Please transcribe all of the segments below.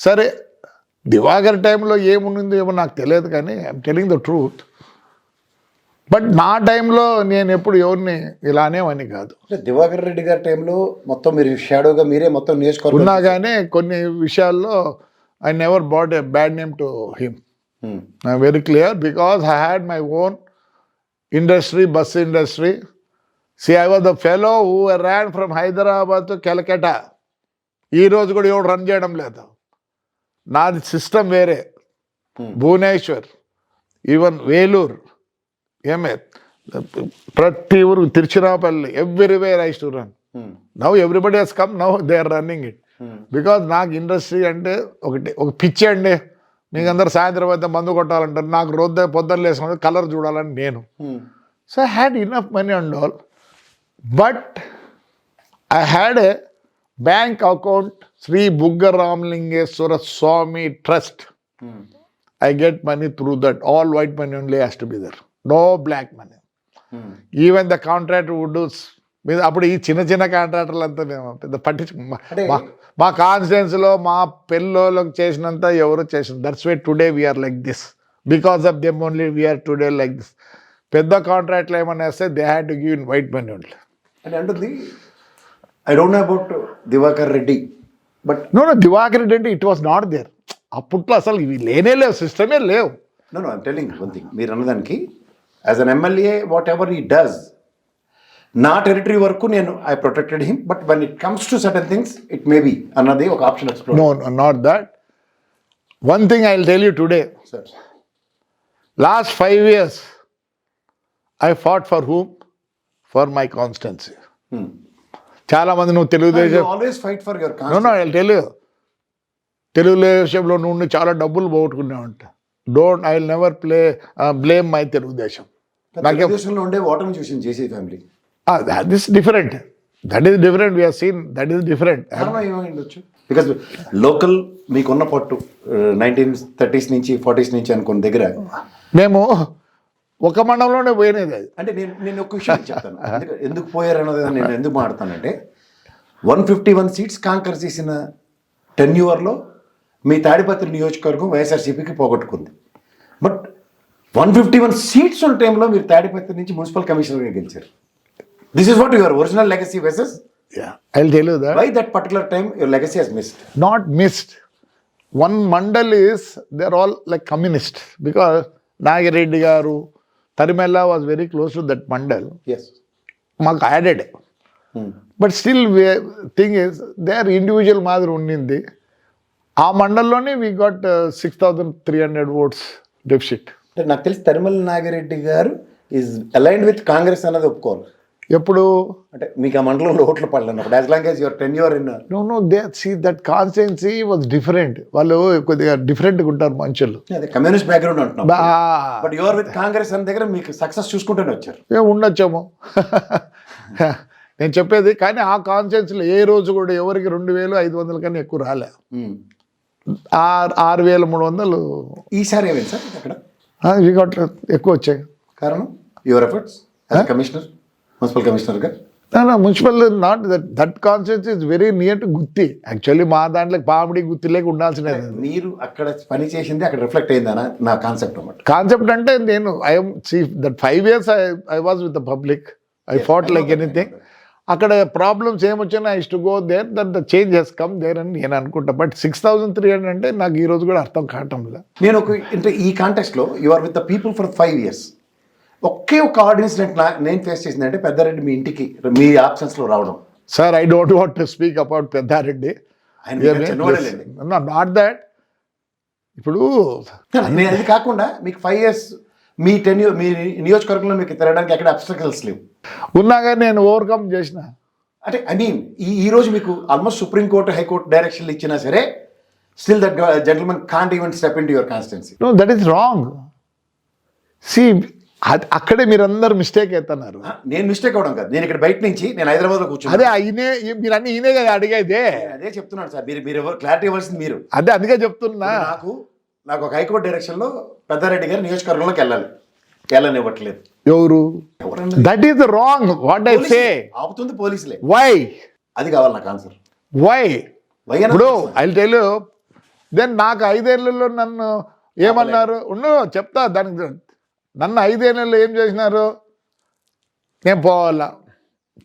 సరే దివాకర్ టైంలో ఏముంది ఏమో నాకు తెలియదు, కానీ I'm telling the truth. But నా టైంలో నేను ఎప్పుడు ఎవరిని ఇలానేవని కాదు. దివాకర్ రెడ్డి గారి టైంలో మొత్తం మీరు షాడోగా మీరే మొత్తం నియోజకవర్గం ఉన్నా కానీ కొన్ని విషయాల్లో I never bought a bad name to him. I'm very clear because I had my own industry, bus industry. See I was the fellow who ran from Hyderabad to Kolkata. ఈరోజు కూడా ఎవడు రన్ చేయడం లేదు. నాది సిస్టమ్ వేరే. భువనేశ్వర్, ఈవెన్ వేలూరు, ఏమే ప్రతి ఊరు, Tiruchirappalli, everywhere I to run. Now everybody has come, now they are running it. Because నాకు ఇండస్ట్రీ అంటే ఒక పిచ్చి అండి. మీకు అందరు సాయంత్రం అయితే మందు కొట్టాలంటారు, నాకు రోజు పొద్దున్న లేసిన కలర్ చూడాలని నేను. So I had enough money and all, but I had a bank account, Shri Bugga Ramalingeswara Swamy trust. I get money through that. All white money only has to be there. No black money. Even the contractor would do. అప్పుడు ఈ చిన్న చిన్న కాంట్రాక్టర్లు అంతా మేము పెద్ద మా కాన్స్టిట్యున్సీలో మా పెళ్ళోళ్ళకి చేసినంత ఎవరు చేసిన. That's why today we're like this. Because of them only we're today like this. పెద్ద కాంట్రాక్ట్లు ఏమన్నా వస్తే they had to give in white money only. అని అంటుంది. I don't know about Diwakar Reddy, but no Diwakar Reddy అంటే ఇట్ వాస్ నాట్ దేర్. అప్పట్లో అసలు ఇవి లేనే లేవు, సిస్టమే లేవు. No I'm telling one thing. మీరు అన్నదానికి as an MLA whatever he does, నా టెరిటరీ వరకు నేను I protected him, but when it comes to certain things it may be అన్నది ఒక option explore. No not that. One thing I will tell you today. Sir, last 5 years I fought for whom? For my constituency. చాలా మంది నువ్వు Telugu Desam always fight for your no no I will tell you, తెలుగుదేశంలో నుండి చాలా డబ్బులు పోగొట్టుకున్నావంట. Don't, I will never blame my Telugu Desam. తెలుగుదేశంలో ఉండే ఓటమి చూసి చేసే family that is different. We have seen that is different. కారణం ఏమైండొచ్చు? బికాస్ లోకల్ మీకున్న పట్టు 1930s నుంచి 40s నుంచి అనుకున్న దగ్గర మేము ఒక మండలంలోనే పోయినది అది. అంటే నేను ఒక విషయం చెప్తాను. ఎందుకు పోయారన్నది నేను ఎందుకు మాట్లాడతానంటే 151 seats కాంకర్ చేసిన టెన్యూర్లో మీ తాడిపత్రి నియోజకవర్గం వైఎస్ఆర్సీపీకి పోగొట్టుకుంది. బట్ 151 seats ఉన్న టైంలో మీరు తాడిపత్రి నుంచి మున్సిపల్ కమిషనర్గా గెలిచారు. This is what your original legacy versus. I will tell you that. Why that particular time your legacy has missed? Not missed. One mandal is, they're all like communist, because Nagireddy garu, Tarimella was very close to that mandal. Yes. Maku added. But still, thing is, their individual madru undindi. ఆ మండల్లోనే we got 6,300 votes deficit. అంటే నాకు తెలిసి తరిమల నాగిరెడ్డి గారు is aligned with Congress అన్నది ఒప్పుకోవాలి. ఎప్పుడు అంటే మీకు ఆ మండలంలో ఓట్లు పడలేనప్పుడు, as long as your tenure in no they see that constituency was different. వాళ్ళు కొద్దిగా డిఫరెంట్గా ఉంటారు మనుషులు. అదే కమ్యూనిస్ట్ బ్యాక్గ్రౌండ్ అంటున్నాం. బట్ యువర్ విత్ కాంగ్రెస్ అన్న దగ్గర మీకు సక్సెస్ చూసుకుంటూనే వచ్చారు. ఉండొచ్చేమో నేను చెప్పేది. కానీ ఆ కాన్స్టిట్యున్సీలో ఏ రోజు కూడా ఎవరికి 2,500 కన్నా ఎక్కువ రాలే. 6,300 ఈసారి ఏమైంది సార్ అక్కడ? ఎక్కువ వచ్చాయి. కారణం your efforts as commissioner, municipal కమిషనర్గా. Municipal not that constituency is very near to Gutti. Actually మా దాంట్లో పామిడి గుత్తిలోకి ఉండాల్సినది. మీరు అక్కడ పని చేసింది అక్కడ రిఫ్లెక్ట్ అయిందనా నా కాన్సెప్ట్ అన్నమాట. కాన్సెప్ట్ అంటే నేను I'm chief that 5 years I was with the public. I fought like anything. అక్కడ ప్రాబ్లమ్స్ ఏమొచ్చినా I to go there, that the change he's come there అని నేను అనుకుంటా. బట్ 6,300 అంటే నాకు ఈ రోజు కూడా అర్థం కావటం లేదు. నేను అంటే ఈ కాంటెక్స్లో you are with the people for 5 years. ఒకే ఒక ఆడియన్స్ నేను ఫేస్ చేసిందంటే పెద్దారెడ్డి మీ ఇంటికి మీ ఆబ్సెన్స్లో రావడం. Sir, I don't want to speak about Peddareddy. Not that. ఇప్పుడు అది కాకుండా మీకు 5 years మీ నియోజకవర్గంలో మీకు తిరగడానికి ఎక్కడ అబ్స్ట్రకల్స్ లేవు. ఉన్నా కానీ నేను ఓవర్కమ్ చేసిన. అంటే ఐ మీన్ ఈ రోజు మీకు ఆల్మోస్ట్ సుప్రీంకోర్టు, హైకోర్టు డైరెక్షన్లు ఇచ్చినా సరే still that gentlemen can't even step in to your constituency. No, that is wrong. See అక్కడే మీరందరూ మిస్టేక్ అవుతున్నారు. నేను మిస్టేక్ అవడం కాదు, నేను ఇక్కడ బయట నుంచి నేను హైదరాబాద్లో కూర్చున్నాను. అదే అయినే మీరు అన్ని ఈయనే కదా అడిగేదే. అదే చెప్తున్నాను సార్, మీరు క్లారిటీ ఇవ్వాల్సింది మీరు. అదే అందుకే చెప్తున్నా. నాకు ఒక హైకోర్టు డైరెక్షన్లో పెద్దారెడ్డి గారు నియోజకవర్గంలోకి వెళ్ళనివ్వట్లేదు. ఎవరు? That is wrong. What I say, ఆపుతుంది పోలీసులే. వై? అది కావాలి నాకు ఆన్సర్. వై? ఇప్పుడు I will tell you, then నాకు 5 ఏళ్లలో నన్ను ఏమన్నారు చెప్తా దానికి. నన్ను 5 ఏళ్లలో ఏం చేసినారు? నేను పోవాలా,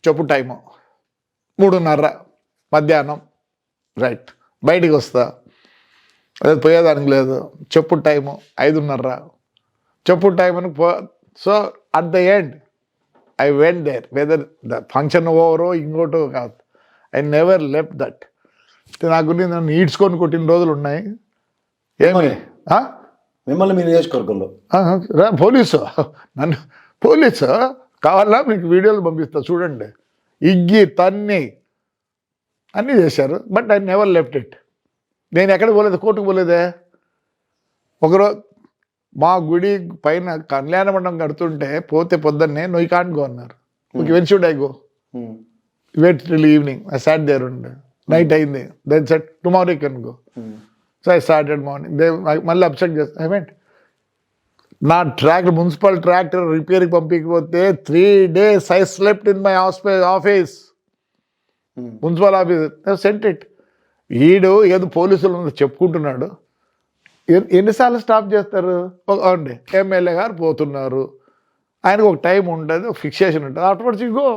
చెప్పు టైము 3:30 మధ్యాహ్నం, రైట్, బయటికి వస్తా, అదే పోయేదానికి లేదు, చెప్పు టైము 5:30, చెప్పు టైం అని so at the end I went there, whether the function ఓవరో ఇంకోటో కాదు, ఐ నెవర్ లెఫ్ట్ దట్. నాకు నన్ను ఈడ్చుకొని కొట్టిన రోజులు ఉన్నాయి. ఏమి మిమ్మల్ని మీ నియోజకవర్గంలో పోలీసు పోలీసు కావాలా మీకు వీడియోలు పంపిస్తా చూడండి, ఇగ్గి తన్ని అన్నీ చేశారు. But I never left it. నేను ఎక్కడికి పోలేదు, కోర్టుకు పోలేదే. ఒకరోజు మా గుడి పైన కళ్యాణ మండపం కడుతుంటే పోతే పొద్దున్నే నో యూ కాంట్ గో అన్నారు. Okay, when should I go? Wait till evening. I sat there ఉండే, నైట్ అయింది. Then set tomorrow you can go. So I started morning. మళ్ళీ అబ్సెక్ట్ చేస్తా. I went. నా ట్రాక్టర్, మున్సిపల్ ట్రాక్టర్ రిపేర్కి పంపించకపోతే 3 days I slept in my office, municipal office. Sent it. ఈడు ఏదో పోలీసులు చెప్పుకుంటున్నాడు. ఎన్నిసార్లు స్టాప్ చేస్తారు? అండి ఎమ్మెల్యే గారు పోతున్నారు, ఆయనకు ఒక టైం ఉంటుంది, ఒక ఫిక్సేషన్ ఉంటుంది. Afterwards you go,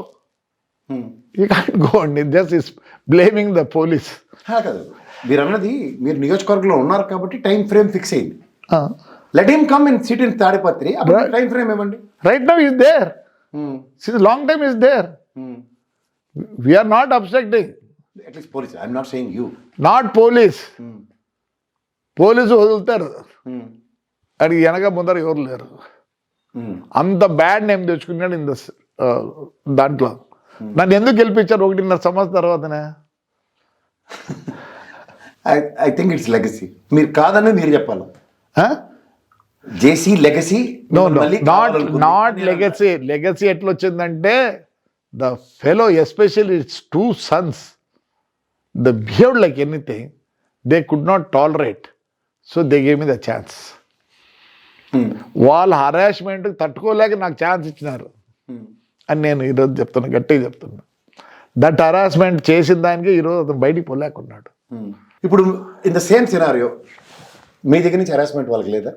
you can't go అండి. Just is blaming the police. కాదు, మీరు అన్నది మీరు నియోజకవర్గంలో ఉన్నారు కాబట్టి టైం ఫ్రేమ్ ఫిక్స్ అయింది. Let him come in sit in Tadipatri, time frame ఇవ్వండి. Right now is there, since long time is there. We are not obstructing. At least police. I am not saying you. Not police. Police వదులుతారు, అది వెనక ముందర ఎవరు లేరు. అంత bad name తెచ్చుకున్నాడు in the దాంట్లో. నన్ను ఎందుకు గెలిపించారు 1.5 సంవత్సరం తర్వాతనే? I think it's legacy. మీరు కాదని మీరు చెప్పాలి. జేసీ లెగసీ. Not legacy. లెగసీ ఎట్లా వచ్చిందంటే, the fellow, especially its 2 sons, they behaved like anything. They could not tolerate. So they gave me the chance. వాళ్ళ హరాస్మెంట్ తట్టుకోలేక నాకు ఛాన్స్ ఇచ్చినారు అని నేను ఈరోజు చెప్తున్నా, గట్టిగా చెప్తున్నా. దట్ హరాస్మెంట్ చేసిన దానికి ఈరోజు అతను బయటికి పోలేకున్నాడు. ఇప్పుడు ఇన్ ద సేమ్ సినారియో మీ దగ్గర నుంచి హరాస్మెంట్ వాళ్ళకి లేదా?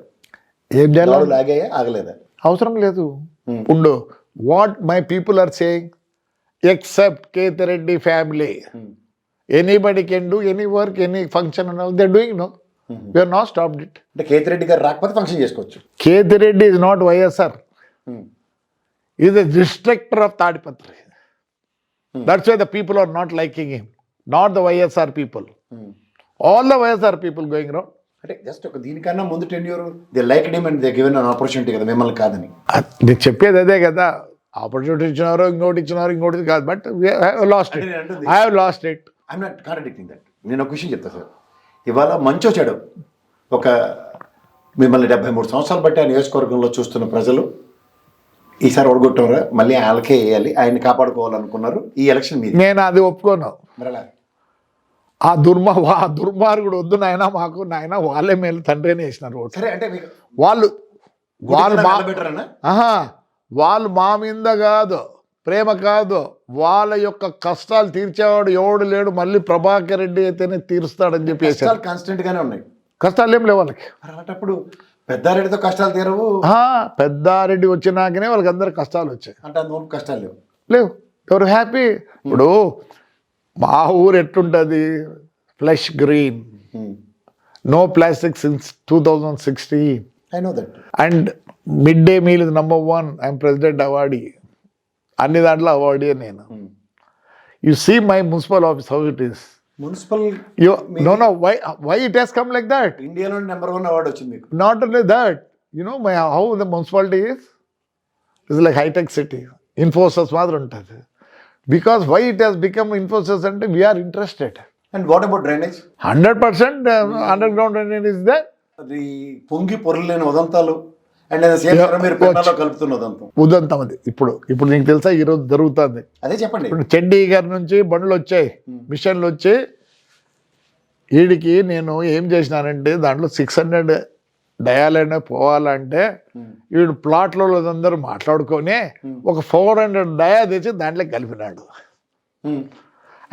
ఏం చేయాలి? లాగాయా, ఆగలేదా? అవసరం లేదు. ఉండు. What my people are saying, except Kethi Reddy family. Anybody can do any work, any function and all. They're doing, no? We have not stopped it. అంటే కేతి రెడ్డి గారు రాకపోతే ఫంక్షన్ చేసుకోవచ్చు. Kethi Reddy is not YSR. He is a distractor of Tadipatri. That's why the people are not liking him. Not the YSR people. All the YSR people going around. అంటే just ఒక దీనికన్నా ముందు tenure they like him and they given an opportunity కదా, మిమ్మల్ని కాదని. నేను చెప్పేది అదే కదా. ఆపర్చునిటీ ఇచ్చినారో ఇంకోటి కాదు. But lost it. I have lost it. I'm not contradicting that. నేను ఒక విషయం చెప్తాను సార్. ఇవాళ మంచో చెడు ఒక మిమ్మల్ని 73 సంవత్సరాలు బట్టి ఆ నియోజకవర్గంలో చూస్తున్న ప్రజలు ఈసారి ఓడగొట్టారా, మళ్ళీ వాళ్ళకే వేయాలి, ఆయన్ని కాపాడుకోవాలనుకున్నారు. ఈ ఎలక్షన్ మీద నేను అది ఒప్పుకోను. మరి అలా ఆ దుర్మార్గుడు వద్దు నాయన మాకు, నాయన వాళ్ళే మేలు తండ్రినే వేసినారు. సరే, అంటే వాళ్ళు మా మీద కాదు, ప్రేమ కాదు, వాళ్ళ యొక్క కష్టాలు తీర్చేవాడు ఎవడు లేడు. మళ్ళీ ప్రభాకర్ రెడ్డి అయితేనే తీరుస్తాడని చెప్పేసి కాన్స్టెంట్ గానే ఉన్నాయి. కష్టాలు ఏం లేవు వాళ్ళకి. అలాంటప్పుడు పెద్దారెడ్డితో కష్టాలు తీరవు. పెద్దారెడ్డి వచ్చినాకనే వాళ్ళకి అందరు కష్టాలు వచ్చాయి. అంటే అందులో కష్టాలు లేవు. ఎవరు హ్యాపీ. ఇప్పుడు మా ఊరు ఎట్లుంటుంది, flush green, no plastic since 2016. I know that. And midday meal is number 1. I'm president awardee. అన్ని దాంట్లో అవార్డీ నేను. You see my municipal office, how it is. Municipal. No, why it has come like that? ఇండియాలో number 1 award వచ్చింది మీకు. Not only that, you know how the municipality is? It's like high-tech city. Infosys మాదిరి ఉంటుంది. Because why it has become Infosys అంటే we are interested. And what about drainage? 100% underground drainage is there. అది పొంగి పొరలేని ఉదంతాలు and same మీరు పెన్నాలో కలుపుతున్న ఉదంతం అది. ఇప్పుడు నీకు తెలుసా ఈరోజు జరుగుతుంది. అదే చెప్పండి. ఇప్పుడు చండీ గారి నుంచి బండ్లు వచ్చాయి, మిషన్లు వచ్చి వీడికి నేను ఏం చేసినానంటే దాంట్లో 600 డయాలైన్ పోవాలంటే వీడు ప్లాట్లో అందరూ మాట్లాడుకొని ఒక 400 డయా తెచ్చి దాంట్లో కలిపినాడు.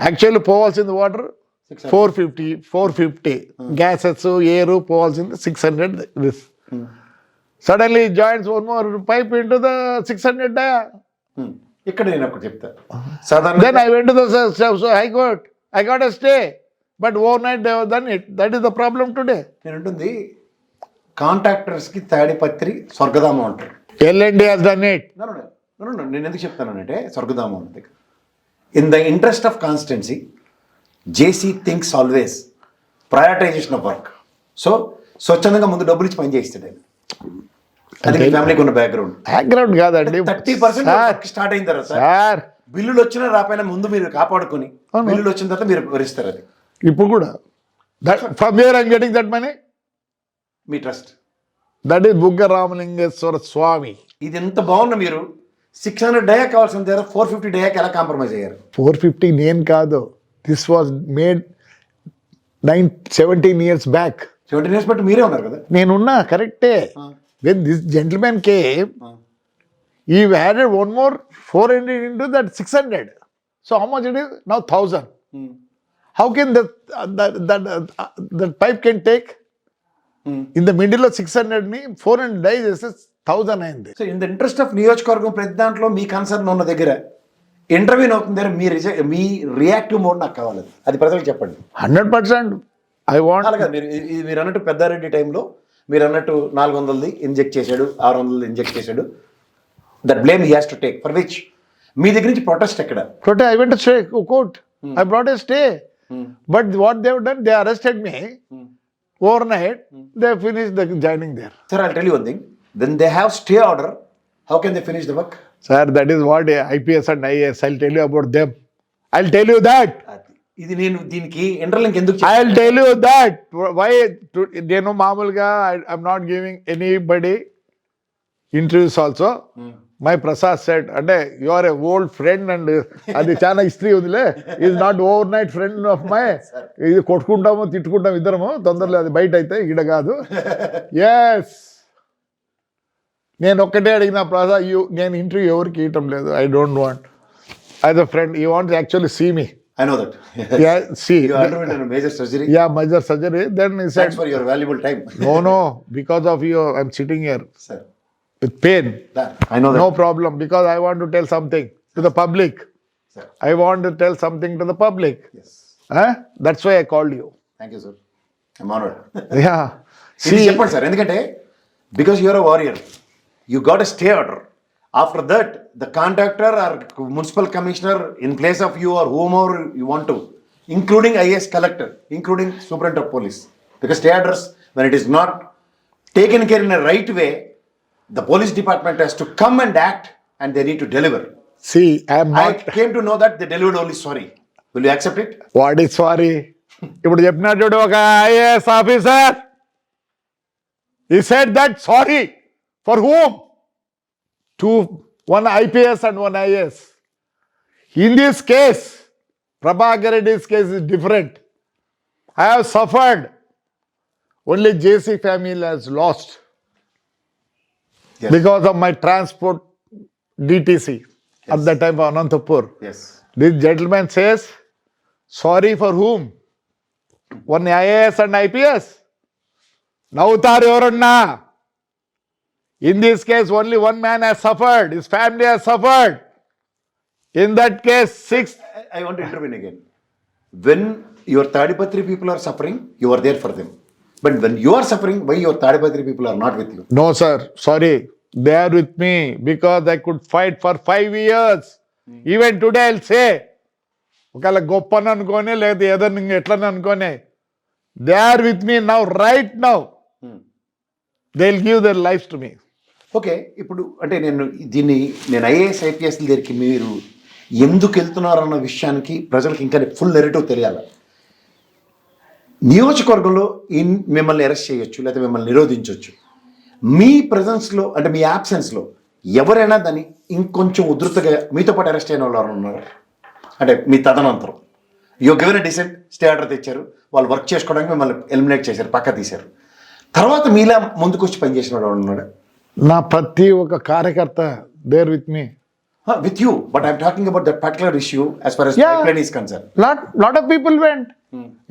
యాక్చువల్లీ పోవాల్సింది వాటర్ 450 గ్యాసెస్ ఎయిర్ పోవాల్సింది 600 this. Suddenly he joins one more pipe into the 600 dia. ఇక్కడ నేను ఒకటి చెప్తా సాధారణ Then I went to the High Court. I got a stay. But overnight they have done it. That is the problem today. నేను ఉంటుంది contractors కి తాడిపత్రి స్వర్గధామం అంటారు. L&D has done it. నేను ఎందుకు చెప్తానంటే స్వర్గధామం అంటే in the interest of constituency JC thinks always prioritisation of work. So స్వచ్ఛందంగా ముందు డబ్బులు ఇచ్చి పని చేయిస్తాడు ఆయన. అది మీ ఫ్యామిలీకి ఉన్న బ్యాక్గ్రౌండ్ కాదండి 30% స్టార్ట్ అయిన తర్వాత సార్. బిల్లులు వచ్చినా రాపోయినా ముందు మీరు కాపాడుకొని బిల్లులు వచ్చిన తర్వాత మీరు భరిస్తారు. అది ఇప్పుడు కూడా from where I'm getting that money, me trust. That is బుగ్గ రామలింగేశ్వర స్వామి. ఇది ఎంత బాగున్నా మీరు 600 డయాక్ కావాల్సిన దగ్గర 450 డయాక్ ఎలా కాంప్రమైజ్ అయ్యారు? 450 నేను కాదు, this was made 17 years back. 17 years బట్టి మీరే ఉన్నారు కదా. నేనున్నా కరెక్టే. When this gentleman came, he added one more 400 into that 600. So how much it is? Now 1000. How can that pipe can take? In the middle of 600 ni 400 days is 1000 అయింది. So in the interest of నియోజకవర్గం ప్రతి దాంట్లో మీ concern ఉన్న దగ్గర intervene అవుతుంది దగ్గర మీ reactive mode నాకు కావాలి. అది ప్రజలకు చెప్పండి. 100% I want. అలాగే మీరు అన్నట్టు పెద్దారెడ్డి టైంలో మీరు అన్నట్టు 400 ఇంజెక్ట్ చేశాడు, 600 ఇంజెక్ట్ చేశాడు. That blame he has to take for which మీ దగ్గర నుంచి ప్రొటెస్ట్ ఎక్కడ? I went to stay court. I brought a stay. But what they have done, they arrested me overnight. They finished the joining there. Sir, I'll tell you one thing. Then they have stay order. How can they finish the work? Sir, that is what IPS and IAS. I'll tell you about them. I'll tell you that. ఇది నేను దీనికి interlink ఎందుకు I'll tell you that. Why? నేను మామూలుగా I'm not giving anybody interviews also. My Prasad said, అంటే you are a old friend and అది చాలా history ఉందిలే. Is not over night friend of my. ఇది కొట్టుకుంటాము తిట్టుకుంటాము ఇద్దరము, తొందరలో అది బయట అయితే ఈడ కాదు. ఎస్, నేను ఒక్కటే అడిగిన ప్రసాద్, నేను ఇంటర్వ్యూ ఎవరికి ఇవ్వటం లేదు. I don't want as a friend. You want actually see me. I know that. Yeah, see. You underwent a major surgery. Yeah, major surgery. Then he said, Thanks for your valuable time. No, because of you, I'm sitting here Sir, with pain. I know that. No problem, because I want to tell something to the public. Sir. I want to tell something to the public. Yes. That's why I called you. Thank you, sir. I'm honored. Yeah. See, చెప్పండి sir, ఎందుకంటే because you're a warrior, you got a stay order. After that, the contractor or municipal commissioner in place of you or whomever you want to, including IAS collector, including superintendent of police, because stay orders, when it is not taken care in a right way, the police department has to come and act and they need to deliver. See, I'm I not. came to know that they delivered only sorry. Will you accept it? What is sorry? ఇప్పుడు చెప్పినట్టు ఒక IAS officer, he said that sorry for whom? To one IPS and one IAS. In this case, Prabhakar Reddy's case is different. I have suffered. Only JC family has lost. Yes. Because of my transport DTC at the time of Anantapur. Yes. This gentleman says, sorry for whom? One IAS and IPS. Nautar Yorunna. In this case, only one man has suffered. His family has suffered. In that case, 6. I want to intervene again. When your Tadipatri people are suffering, you are there for them. But when you are suffering, why your Tadipatri people are not with you? No, sir. Sorry. They are with me because I could fight for 5 years. Even today, I'll say, ఒకవేళ గొప్పని అనుకోనే లేదా ఏదైనా ఎట్లని అనుకోనే, they are with me now, right now. They'll give their lives to me. Okay, ఇప్పుడు అంటే నేను IAS IPS దగ్గరికి మీరు ఎందుకు వెళ్తున్నారన్న విషయానికి ప్రజలకు ఇంకా ఫుల్ నెరేటివ్ తెలియాలి. నియోజకవర్గంలో మిమ్మల్ని అరెస్ట్ చేయొచ్చు, లేకపోతే మిమ్మల్ని నిరోధించవచ్చు. మీ ప్రజెన్స్లో అంటే మీ యాబ్సెన్స్లో ఎవరైనా దాన్ని ఇంకొంచెం ఉధృతగా మీతో పాటు అరెస్ట్ అయిన వాళ్ళు ఉన్నారు అంటే మీ తదనంతరం you given dissent stay order తెచ్చారు, వాళ్ళు వర్క్ చేసుకోవడానికి మిమ్మల్ని ఎలిమినేట్ చేశారు, పక్క తీశారు, తర్వాత మీలా ముందుకు వచ్చి పనిచేసిన వాడు ఉన్నాడు? నా ప్రతి ఒక్క కార్యకర్త there with me. With you, but I'm talking about that particular issue as far as pipeline is concerned. Lot of people went.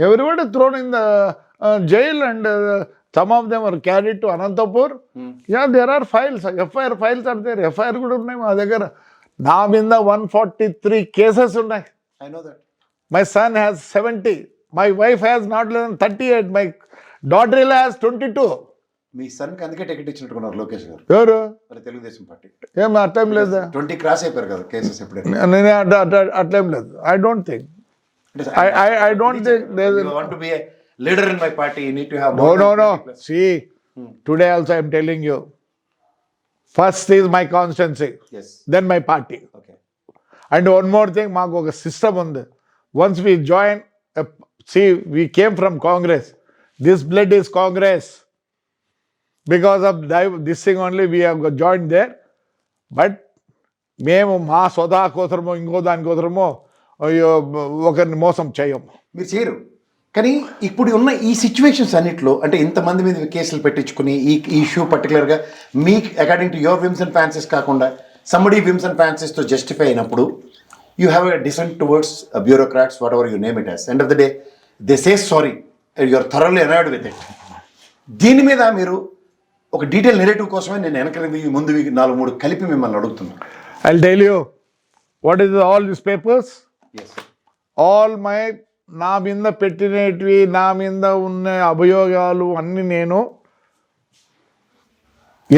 Everybody thrown in the jail, and some of them are carried to Anantapur. Yeah, there are files. FIR files are there. FIR కూడా ఉన్నాయి మా దగ్గర. నా మీద 143 cases ఉన్నాయి. I know that. My son has 70. My wife has not less than 38. My daughter-in-law has 22. మీ సన్కి అందుకే ticket ఇచ్చినట్టుకున్నారు Lokesh గారు, ఎవరు? మరి తెలుగుదేశం పార్టీ. ఏం అర్థం లేదా? 20 క్రాస్ అయిపోయారు కదా కేసెస్ ఎప్పుడైనా. నేను అట్లేం లేదు. I don't think. I don't think there's. You want to be a leader in my party, you need to have No, more no, than no. 20+. See, today also I'm telling you. First is my constancy, Yes. then my party. Okay. And one more thing, మాకు ఒక system ఉంది. Once we join, see, we came from Congress. This blood is Congress. Because of this thing only we have joined there. But మేము మా స్వదా కోసమో ఇంకో దానికోసమో ఒకరిని మోసం చేయము. మీరు చేయరు, కానీ ఇప్పుడు ఉన్న ఈ సిచ్యువేషన్స్ అన్నిట్లో అంటే ఇంతమంది మీద కేసులు పెట్టించుకుని ఈ ఇష్యూ పర్టికులర్గా మీ according to your whims and fancies కాకుండా సంబడి విమ్స్ అండ్ ఫ్యాన్సీస్తో జస్టిఫై అయినప్పుడు you have a dissent towards bureaucrats whatever you name it as. End of the day they say sorry, you're thoroughly annoyed with it. దీని మీద మీరు ఒక detail narrative కోసమే నేను వెనకలింది ముందు 4-3 కలిపి మిమ్మల్ని అడుగుతున్నాను. I'll tell you what is all these papers. All my నా మీద పెట్టినవి, నా మీద ఉన్న అభియోగాలు అన్ని నేను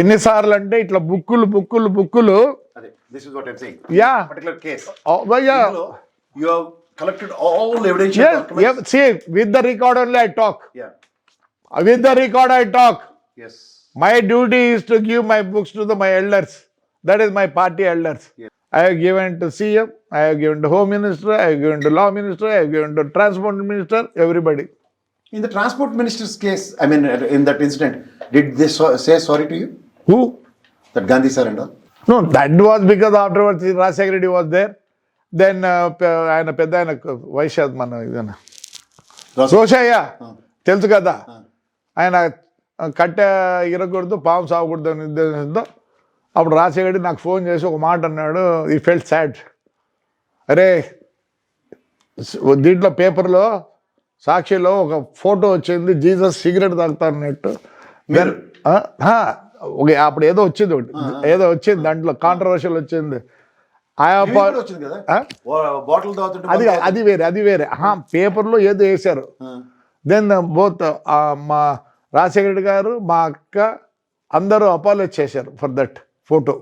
ఎన్నిసార్లు అంటే ఇట్లా బుక్కులు అదే this is what I'm saying. Yeah. Particular case. Oh, well, yeah. You have collected all evidence. Yes, see, with the record only I talk. Yeah. With the record I talk. Yes. My duty is to give my books to my elders. That is my party elders. Yes. I have given to CM, I have given to Home Minister, I have given to Law Minister, I have given to Transport Minister, everybody. In the Transport Minister's case, I mean, in that incident, did they say sorry to you? Who? That Gandhi sir and all? No, that was because afterwards Rajశేఖర Reddy was there. Then ఆయన పెద్ద ఆయన వైశాఖ్ మన ఇదన్న రోషయ్య తెలుసు కదా, ఆయన కట్టె ఇరగకూడదు, పాము సాగకూడదు అనే ఉద్దేశంతో అప్పుడు రాజశేఖర రెడ్డి నాకు ఫోన్ చేసి ఒక మాట అన్నాడు. ఈ ఫెల్ట్ సాడ్. అరే దీంట్లో పేపర్లో సాక్షిలో ఒక ఫోటో వచ్చింది, జీసస్ సిగరెట్ తాగుతా అన్నట్టు. దెన్ అప్పుడు ఏదో వచ్చింది ఒకటి, ఏదో వచ్చింది దాంట్లో కాంట్రవర్షియల్ వచ్చింది. అది వేరే పేపర్లో ఏదో వేశారు. దెన్ బోత్ మా రాజశేఖర రెడ్డి గారు, మా అక్క అందరూ అపాలజీ చేశారు ఫర్ దట్ ఫోటో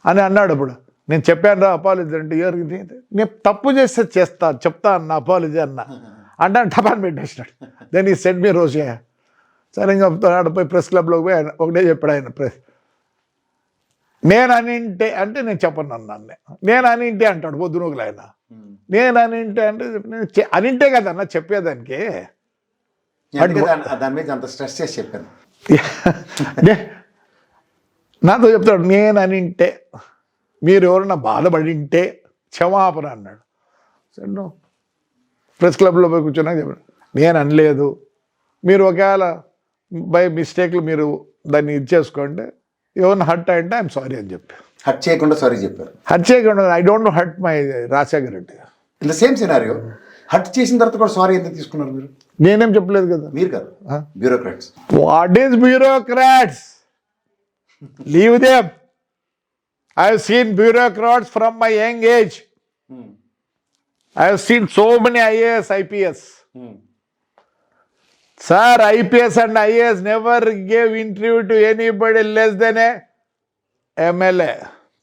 అని అన్నాడు. అప్పుడు నేను చెప్పాను రా అపాలజీ అంటే, నేను తప్పు చేస్తే చెప్తా అన్న అపాలజీ అంటే టపాన్ పెట్టేసినాడు. దెన్ ఈ సెండ్ మీ రోజయ్య. సరే ఇంకా పోయి ప్రెస్ క్లబ్లోకి పోయి ఆయన ఒకటే చెప్పాడు. ఆయన ప్రెస్ నేను అనింటే అంటే నేను చెప్పను అన్నాను. నేను అనింటే అంటాడు పొద్దునూకులు ఆయన. నేను అనింటే అంటే అనింటే కదా అన్న చెప్పేదానికి. దాని మీద అంత స్ట్రెస్ చేసి చెప్పాను. నాతో చెప్తాడు, నేను అనింటే, మీరు ఎవరన్నా బాధపడింటే క్షమాపణ అన్నాడు. సరే ప్రెస్ క్లబ్లో పోయి కూర్చున్నాక చెప్పాడు, నేను అనలేదు, మీరు ఒకవేళ బై మిస్టేక్లు మీరు దాన్ని ఇది చేసుకోండి, ఎవరిని హర్ట్ అంటే ఐఎమ్ సారీ అని చెప్పి. హర్ట్ చేయకుండా సారీ చెప్పారు. హర్ట్ చేయకుండా I don't hurt my Rajasekhara Reddy. In the same scenario hurt చేసిన తర్వాత కూడా సారీ ఎందుకు తీసుకున్నారు మీరు? నేనేం చెప్పలేదు కదా. మీరు కాదు, bureaucrats. What is bureaucrats? Leave them. I have seen bureaucrats from my young age. I have seen so many IAS, IPS. Sir, IPS and IAS never gave interview to anybody less than a MLA.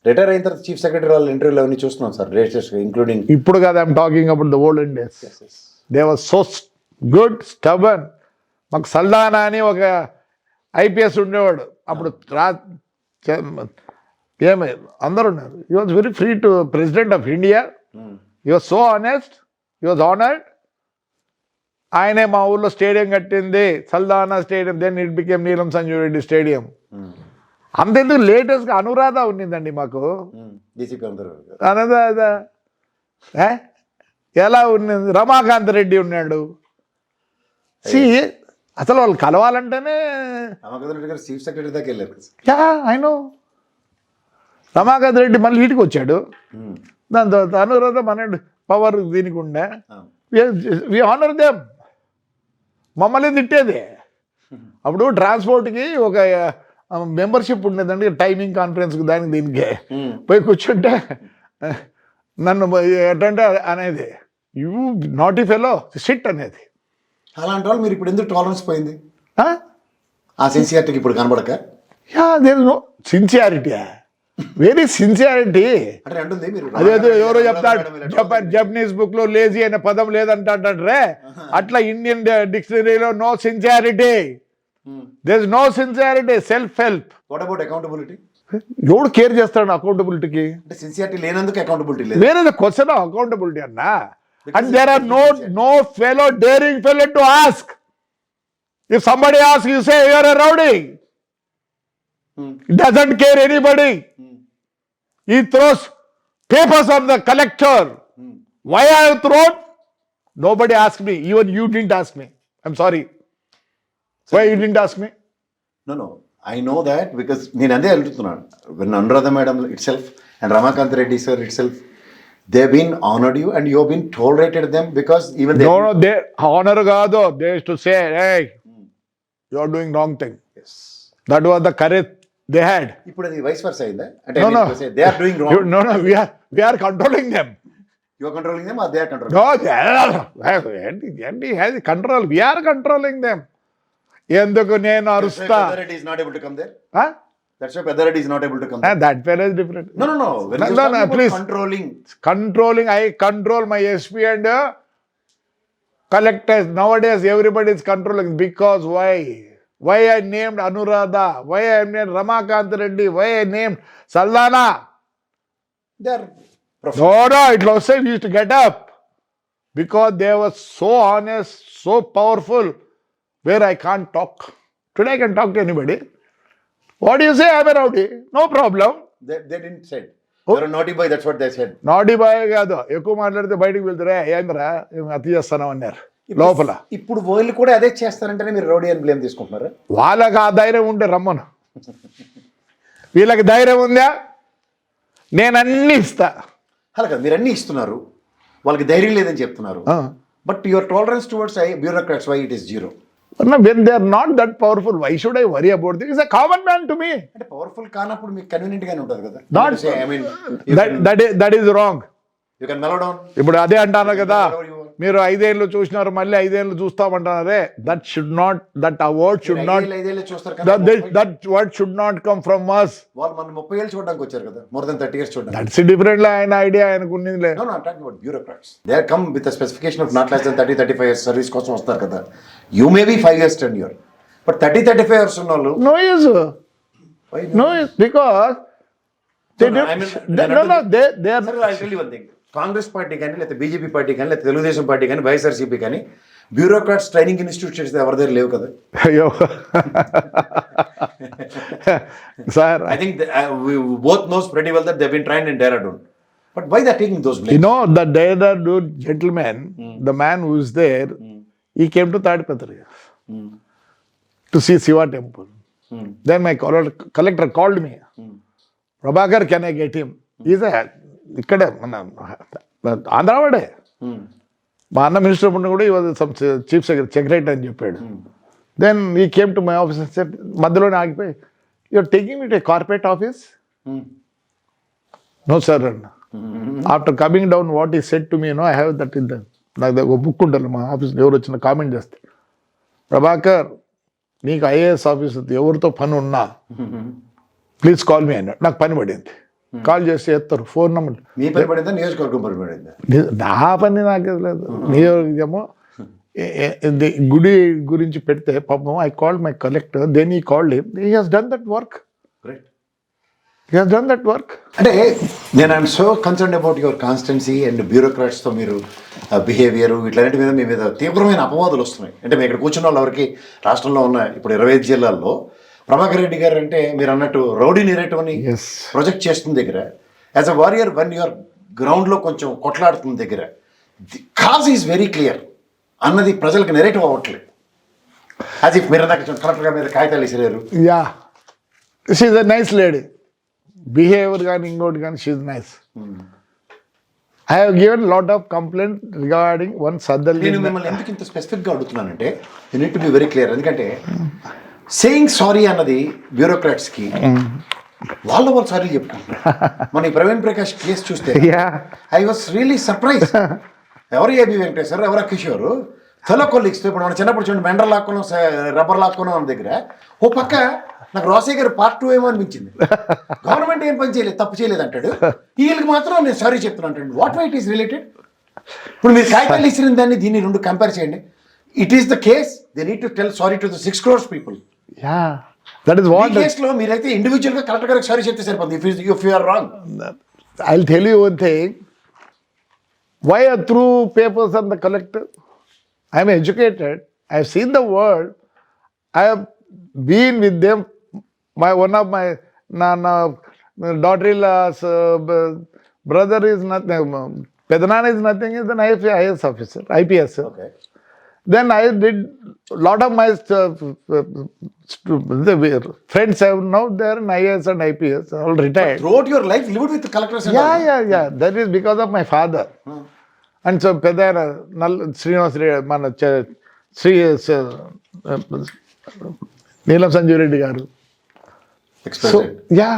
Retire అయిన తర్వాత chief secretary వాళ్ళ ఇంటర్వ్యూలు అవన్నీ చూస్తున్నాం sir, latest including. ఇప్పుడు కాదు, I'm talking about the olden days. They was so good, stubborn. మాకు సల్దానా అని ఒక IPS ఉండేవాడు అప్పుడు. ఏమి అందరు ఉన్నారు. He was very free to president of India. He was so honest, he was honored. ఆయనే మా ఊర్లో స్టేడియం కట్టింది, Saldanha stadium. Then it became నీలం సంజీవ్ రెడ్డి స్టేడియం. అంతెందుకు లేటెస్ట్గా అనురాధ ఉన్నిందండి మాకు. అనురాధ ఎలా ఉన్నింది? రమాకాంత్ రెడ్డి ఉన్నాడు. అసలు వాళ్ళు కలవాలంటేనే చీఫ్ సెక్రటరీ దాకా వెళ్ళారు. I know. రమాకాంత్ రెడ్డి మళ్ళీ ఇంటికి వచ్చాడు. దాని తర్వాత అనురాధ మన పవర్ దీనికి ఉండే. We honour them. మమ్మల్ని తిట్టేది. అప్పుడు ట్రాన్స్పోర్ట్కి ఒక మెంబర్షిప్ ఉండేదండి, టైమింగ్ కాన్ఫరెన్స్కి దానికి దీనికి పోయి కూర్చుంటే నన్ను ఏంటంటే అనేది యూ నాట్ ఈ ఫెలో సిట్ అనేది. అలాంటి వాళ్ళు మీరు ఇప్పుడు ఎందుకు టాలరెన్స్ పోయింది? ఆ సిన్సియారిటీకి ఇప్పుడు కనబడక? Yeah there no sincerity, very sincerity. అంటే అంటుంది మీరు అదేదో ఎవరో చెప్తాడు జపనీస్ బుక్ లో లేజీ అనే పదం లేదంటాడే, అట్లా ఇండియన్ డిక్షనరీలో no sincerity, there is no sincerity, self help. What about accountability? ఎవడు కేర్ చేస్తాడు అకౌంటబిలిటీకి? అంటే సిన్సియారిటీ లేనందుకు అకౌంటబిలిటీ లేదు. వేరే క్వశ్చన్ అకౌంటబిలిటీ అన్నా. And there are no fellow daring fellow to ask. If somebody asks, you say you are a rowdy. He doesn't care anybody. He throws papers on the collector. Why I have thrown? Nobody asked me. Even you didn't ask me. I'm sorry. Why you didn't ask me? No. I know that because నేను అదే అడుగుతున్నాను. When Anuradha madam itself and Ramakant Reddy sir itself, they've been honored you and you've been tolerated them because even they... No, they honor కాదు. They used to say, hey, you are doing wrong thing. Yes. That was the courage they had. ఇప్పుడు అది vice వర్స అయిందా? అంటే No. they are doing wrong. No, we are controlling them. You are controlling them or they are controlling? No, they are control. We are controlling them. ఎందుకు నేను అరుస్తా? Reddy is not able to come there. That's why Pedareddy is not able to come there. That fellow is different. No. When you No, talking about please. controlling, I control my SP and collectors. Nowadays, everybody is controlling. Because why? Why I named Anuradha? Why I named Ramakant Reddy? Why I named Saldana? they are professional. No, it was said we used to get up. Because they were so honest, so powerful, where I can't talk. Today I can talk to anybody. What do you say? I'm a rowdy. No problem. They didn't say. You're a naughty boy, that's what they said. Naughty boy కాదు, ఎక్కువ మాట్లాడితే బయటకు వెళ్తారా, ఏంద్రా అతి చేస్తాను అన్నారు లోపల. ఇప్పుడు వాళ్ళు కూడా అదే చేస్తారంటేనే మీరు రౌడీ అని బ్లేమ్ తీసుకుంటున్నారు. వాళ్ళకి ఆ ధైర్యం ఉంటే రమ్మను. వీళ్ళకి ధైర్యం ఉందా? నేను అన్ని ఇస్తా. అలా కాదు, మీరు అన్ని ఇస్తున్నారు, వాళ్ళకి ధైర్యం లేదని చెప్తున్నారు. But your tolerance towards bureaucrats, why it is zero? When they are not that powerful, why should I worry about this? It's a common man to me. అంటే పవర్ఫుల్ కానప్పుడు మీకు కన్వీనియంట్ గానే ఉంటుంది కదా. Not, I mean, that is wrong. you can mellow down. ఇప్పుడు అదే అంటారు కదా, మీరు 5 ఏళ్ళు చూసినారు మళ్ళీ 5 ఏళ్ళు చూస్తామంటారే. That should not, that award should not, చూస్తారు కదా. That word should not come from us. వాళ్ళు మన 30 ఏళ్ళు చూడడానికి వచ్చారు కదా, మోర్ దెన్ 30 ఇయర్స్ చూడడానికి. That's different. ఆయన ఐడియా ఆయనకు ఉన్నిందిలే. No, I'm talking about bureaucrats. They are come with a specification of not less than 30-35 years service కోసం వస్తారు కదా. You may be 5 years tenure, but 30-35 years ఉన్న వాళ్ళు No use. No use because they No, I mean, they are. Sir, I'll tell you one thing. Congress party కానీ లేకపోతే BJP party కానీ లేకపోతే Telugu Desam party కానీ వైఎస్ఆర్సీపీ కానీ బ్యూరోక్రాట్స్ ట్రైనింగ్ ఇన్స్టిట్యూట్స్ ఎవరి దగ్గర లేవు కదా. అయ్యో sir, I think we both knows pretty well that they've been trained in Dehradun. But why they're taking those blames? you know the Dehradun gentleman, the man who is there, he came to Tadipatri to see Shiva temple. Then my collector called me. Prabhakar, can I get him? He's ఇక్కడే మన ఆంధ్రావాడే. మా అన్న minister ఉండి కూడా chief secretary అని చెప్పాడు. Then he came to my office sir, మధ్యలోనే ఆగిపోయి, you're taking me to corporate office? No sir అన్న. After coming down what he said to me, no I have that in the, నాకు ఒక book ఉంటుంది మా ఆఫీస్లో, ఎవరు వచ్చిన కామెంట్ చేస్తే, ప్రభాకర్ నీకు ఐఏఎస్ ఆఫీసర్ ఎవరితో పని ఉన్నా ప్లీజ్ కాల్ మీ అన్నాడు. నాకు పని పడింది, కాల్ చేసి ఎత్తారు ఫోన్ నెంబర్. మీ పని పడిందా, నియోజకవర్గం పని పడిందా? నా పని నాకు లేదు. నియోజకమో గుడి గురించి పెడితే పాపం I called my collector, then he called him, he has done that work. He has done that work. అంటే నేను I'm so concern about your constituency and బ్యూరోక్రాట్స్తో మీరు బిహేవియర్ వీటన్నిటి మీద మీ మీద తీవ్రమైన అపవాదులు వస్తున్నాయి. అంటే మేము ఇక్కడ కూర్చున్న వాళ్ళు ఎవరికి రాష్ట్రంలో ఉన్న ఇప్పుడు 25 జిల్లాల్లో ప్రభాకర్ రెడ్డి గారు అంటే మీరు అన్నట్టు రౌడీ నెరేటివ్ అని ప్రొజెక్ట్ చేస్తున్న దగ్గర, as a warrior one your గ్రౌండ్లో కొంచెం కొట్లాడుతున్న దగ్గర the cause is very clear అన్నది ప్రజలకు నెరేటివ్ అవ్వట్లేదు. యాజ్ ఇఫ్ మీరు నాకు కలెక్టర్ గారి మీద కాగితాలు ఇసిరారు. Yeah, she is a nice lady. Behaviour కానీ ఇంకోటి కానీ she is nice. I have given lot of complaints regarding one Sadal. నేను మిమ్మల్ని ఎందుకు ఇంత స్పెసిఫిక్గా అడుగుతున్నానంటే you need to be very clear. ఎందుకంటే సేయింగ్ సారీ అన్నది బ్యూరోక్రాట్స్కి వాళ్ళు సారీ చెప్పుకుంటున్నారు. మన ఈ ప్రవీణ్ ప్రకాష్ కేసు చూస్తే Yeah. I was really surprise. ఎవరు ఏబి వెంకటేశ్వర, ఎవరు కిషోర్, ఫెలో కొలీగ్స్తో ఇప్పుడు మనం చిన్నప్పుడు చూడండి మెండర్ లాక్కున్నాం, రబ్బర్ లాక్కున్నాం మన దగ్గర. ఓ పక్క నాకు రోసయ్య గారు పార్ట్ 2 ఏమో అనిపించింది. గవర్నమెంట్ ఏం పని చేయలేదు, తప్పు చేయలేదు అంటాడు, వీళ్ళకి మాత్రం నేను సారీ చెప్తున్నాను అంటాడు. What why it is related? ఇప్పుడు మీరు కాగితాలు ఇచ్చిన దాన్ని దీన్ని రెండు కంపేర్ చేయండి. It is the case they need to tell sorry to the 6 crores people. Yeah. That is ఈ what. కేసులో మీరైతే ఇండివిజువల్ గా కలెక్టర్ గారికి సారీ చెప్తే సరిపోతుంది. If you are wrong. I'll tell you one thing. Why I threw papers on the collector? I'm educated. I've seen the world. I have been with them. One of my daughter-in-law's brother is nothing. Pedanana is nothing. Is an IAS officer, IPS. Okay. Then I did lot of my friends have now they're in IAS and IPS, all retired. Throughout your life lived with collectors and all. Yeah. That is because of my father. And so Pedana Srinivas Reddy, మన శ్రీ నీలం సంజీవ్ రెడ్డి గారు. So Expected. Yeah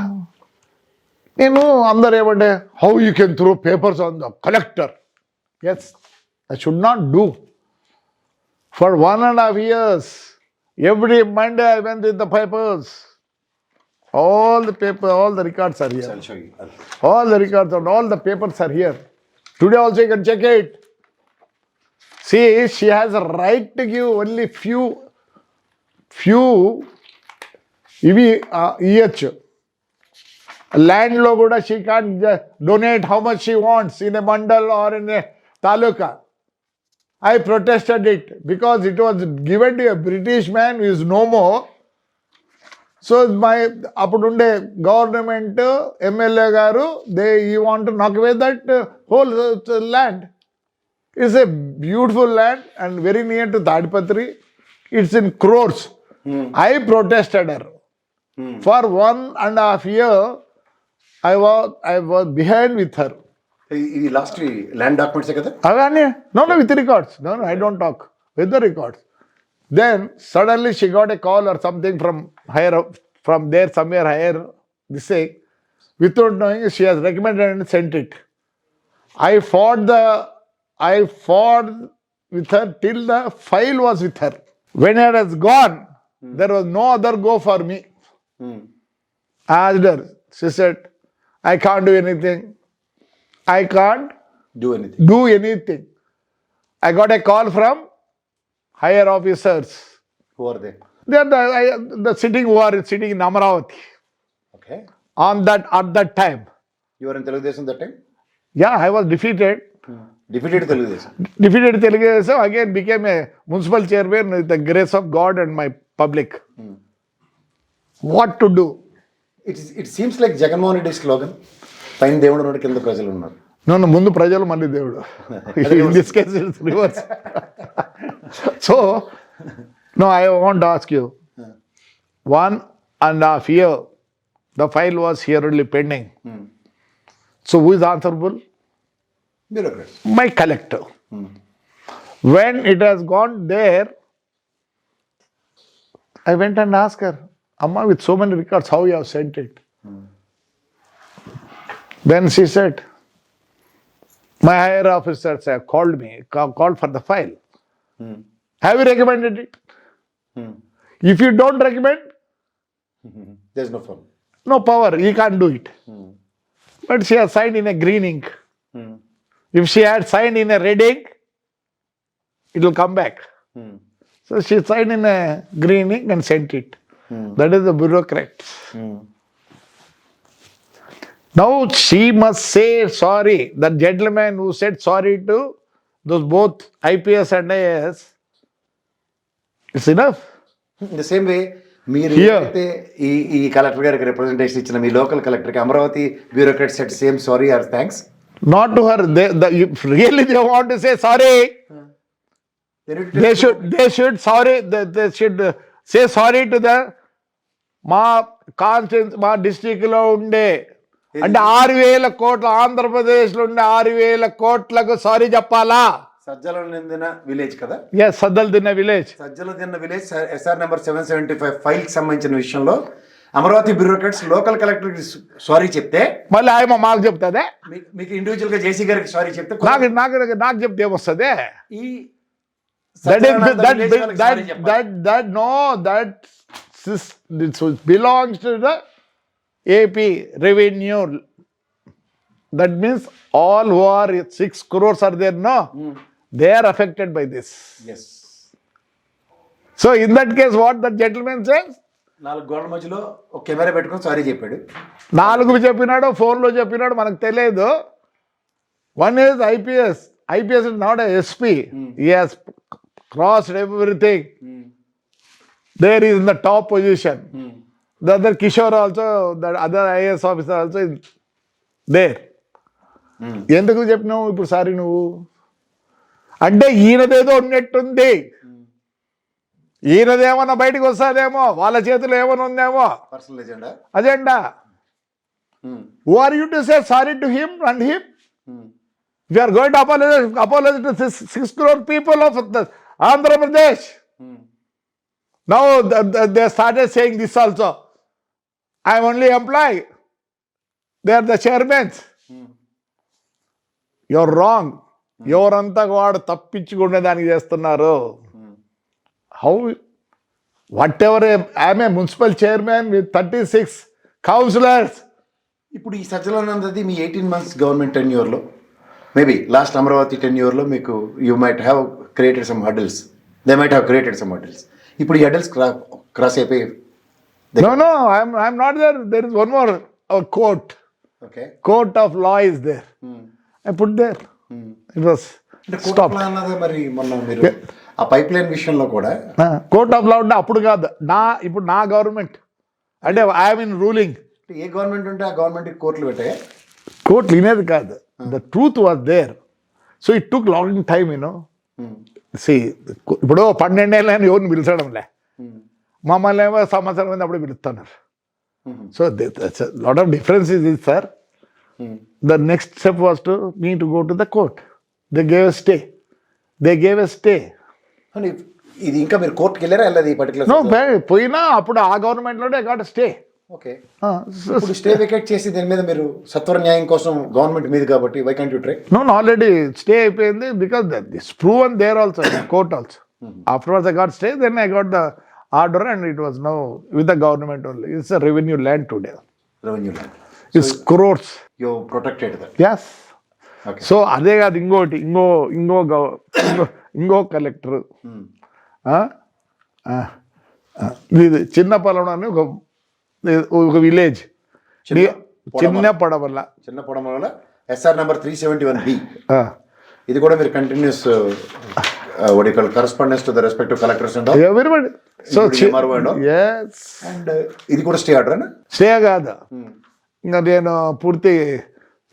నేను అందరు ఏమంటే how you can throw papers on the collector. Yes, I should not do. For 1.5 years, every Monday I went with the papers. All the paper, all the records are here. I'll show you. All the records and all the papers are here. Today also you can check it. See, she has a right to give only few ఇవి ఇయ్యచ్చు. Land లో కూడా she can donate how much she wants in a mandal or in a taluka. I protested it because it was given to a British man who is no more. So అప్పుడుండే government MLA గారు you want to knock away that whole land. It's a beautiful land and very near to Tadipatri. It's in crores. I protested her. For 1.5 years, I was behind with her. ఈ last land డాక్యుమెంట్సే కదా. Avani? No, with the records. No, I don't talk. With the records. Then suddenly she got a call or something from higher up, from there somewhere higher, this thing. Without knowing, she has recommended and sent it. I fought with her till the file was with her. When it has gone, there was no other go for me. I asked her. She said, I can't do anything. I can't do anything. do anything. I got a call from higher officers. Who are they? They are the sitting who are sitting in Amaravati okay. at that time. You are in Telugu Desam that time? Yeah, I was defeated. Defeated Telugu Desam. Defeated Telugu, again became a municipal chairman with the grace of God and my public. What to do? It seems like Jaganmohan Reddy slogan, పైన దేవుడు ఉన్నాడు కింద ప్రజలు ఉన్నారు. No, ముందు ప్రజలు మళ్ళీ దేవుడు. In this case it's reverse. So, no, I want to ask you. 1.5 years, the file was here only pending. So who is answerable? Bureaucrats. My collector. When it has gone there, I went and asked her, Amma, with so many records, how you have sent it? Then she said, my higher officers have called me, called for the file. Have you recommended it? If you don't recommend, there is no phone. no power, you can't do it. But she has signed in a green ink. If she had signed in a red ink, it will come back. So she signed in a green ink and sent it. That is the bureaucrat. Now she must say sorry. That gentleman who said sorry to those both IPS and IAS, it's enough. In the same way మీరు Here. అయితే ఈ collector గారికి representation ఇచ్చిన మీ local కలెక్టర్కి Amaravati bureaucrat set same sorry or thanks. Not to her. If really they want to say sorry, they should sorry. They should say sorry to the మా కాన్స్టిట్యూన్స్ మా district లో ఉండే అంటే 6,000 కోట్ల ఆంధ్రప్రదేశ్లో ఉండే 6,000 కోట్లకు సారీ చెప్పాలా? సజ్జల నిందిన విలేజ్ కదా, ఎస్, సద్దలు తిన్న విలేజ్. సజ్జల తిన్న విలేజ్ ఎస్ఆర్ నెంబర్ 775 ఫైల్కి సంబంధించిన విషయంలో అమరావతి బ్యూరోక్రాట్స్ లోకల్ కలెక్టర్కి సారీ చెప్తే మళ్ళీ ఆయన మాకు చెప్తుందే? మీకు ఇండివిజువల్ గా జేసీ గారికి సారీ చెప్తే నాకు చెప్తే ఏమొస్తుంది? ఈ this belongs to the AP revenue. That means all who are 6 crores are there, no? They are affected by this. Yes. So in that case, what the gentleman says? 4 గోడల మధ్యలో ఒక కెమెరా పెట్టుకొని sorry చెప్పాడు. 4 చెప్పినాడు, ఫోన్లో చెప్పినాడు, మనకు తెలియదు. One is IPS. IPS is not a SP. He has crossed everything. There is in the top position. The other Kishore also, the other IAS officer also is there. ఎందుకు చెప్పినావు ఇప్పుడు సారీ నువ్వు? అంటే ఈయనదేదో ఉన్నట్టుంది. ఈయనదేమన్నా బయటకు వస్తుందేమో, వాళ్ళ చేతిలో ఏమైనా ఉందేమో personal agenda. Who are you to say sorry to him and him? We are going to apologize to 6 crore people of the Andhra Pradesh. Now they started saying this also. I am only employee. They are the chairmen. You are wrong. ఎవరంతా వాడు తప్పించుకునే దానికి చేస్తున్నారు. How? Whatever, I am a municipal chairman with 36 councillors. ఇప్పుడు ఈ సజ్జలానందది మీ 18 months government టెన్యూర్లో, maybe last Amaravati టెన్యూర్లో మీకు you might have created some hurdles, they might have created some hurdles. ఇప్పుడు ఈ హడల్స్ క్రాస్ అయిపోయి No, I'm not there. There is one more court. Okay, Court of law is there. I put there. It was stopped. అన్నది మరి మొన్న మీరు ఆ pipe line విషయంలో కూడా కోర్ట్ ఆఫ్ లా ఉంటే అప్పుడు కాదు, ఇప్పుడు నా గవర్నమెంట్ అంటే ఐఎమ్ ఇన్ రూలింగ్. ఏ గవర్నమెంట్ ఉంటే ఆ గవర్నమెంట్ కోర్టులు పెట్టాయి, కోర్టు వినేది కాదు. The truth was there. So it took long time, you know. See ఇప్పుడు 12 ఏళ్ళని ఎవరిని పిలిచడంలే, మమ్మల్ని ఏమో సంవత్సరం మీద అప్పుడు పిలుస్తున్నారు. So lot of difference is ఇది sir. The next step was to me to go to the court. They gave a stay. ఇది ఇంకా మీరు కోర్టుకి వెళ్ళారా వెళ్ళదు ఈ పర్టికులర్? నో, పోయినా అప్పుడు ఆ గవర్నమెంట్లోనే గాట్ స్టే. ఓకే, ఇప్పుడు స్టే వెకేట్ చేసి దీని మీద మీరు సత్వర న్యాయం కోసం గవర్నమెంట్ మీద కాబట్టి why can't you try? No, already stay అయిపోయింది. Because this proven there also, court also. Afterwards I got stay, then I got the order and it was now with the government only. It's a revenue land today. Revenue land It's crores. You protected that. Yes. Okay, so అదే కాదు, ఇంకో collector ఇది చిన్న పొలం అని ఒక village, చిన్న పడవల్ల చిన్న పొడమల ఎస్ఆర్ నెంబర్ 371B. ఇది కూడా మీరు continuous correspondence to the respective collectors and everybody. So and ఇది కూడా స్టే ఆర్డర్ అన్న? స్టే కాదు, ఇంకా నేను పూర్తి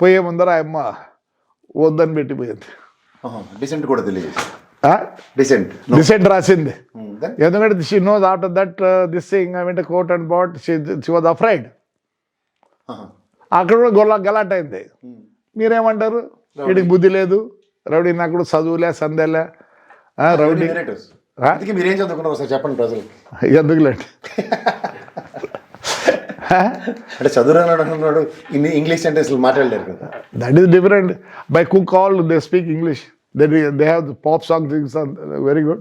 పోయే ముందర ఆయమ్మ వద్దని పెట్టిపోయింది. డిసెంట్ కూడా తెలియజేసి డిసెంట్ రాసింది. ఎందుకంటే she knows after that this thing I went court and but, she was afraid. అక్కడ కూడా గలాట్ అయింది. మీరేమంటారు? వీడికి బుద్ధి లేదు, రౌడీ నాకు చదువులే సందేలే, రౌడీ మీరేం చదువుకున్నారు సార్ చెప్పండి ప్రజలు? ఎందుకులేండి, అంటే చదువురాడు ఇంగ్లీష్ అంటే అసలు మాట్లాడలేరు కదా. That is different. By cook all they speak English. They have the pop song things are very good.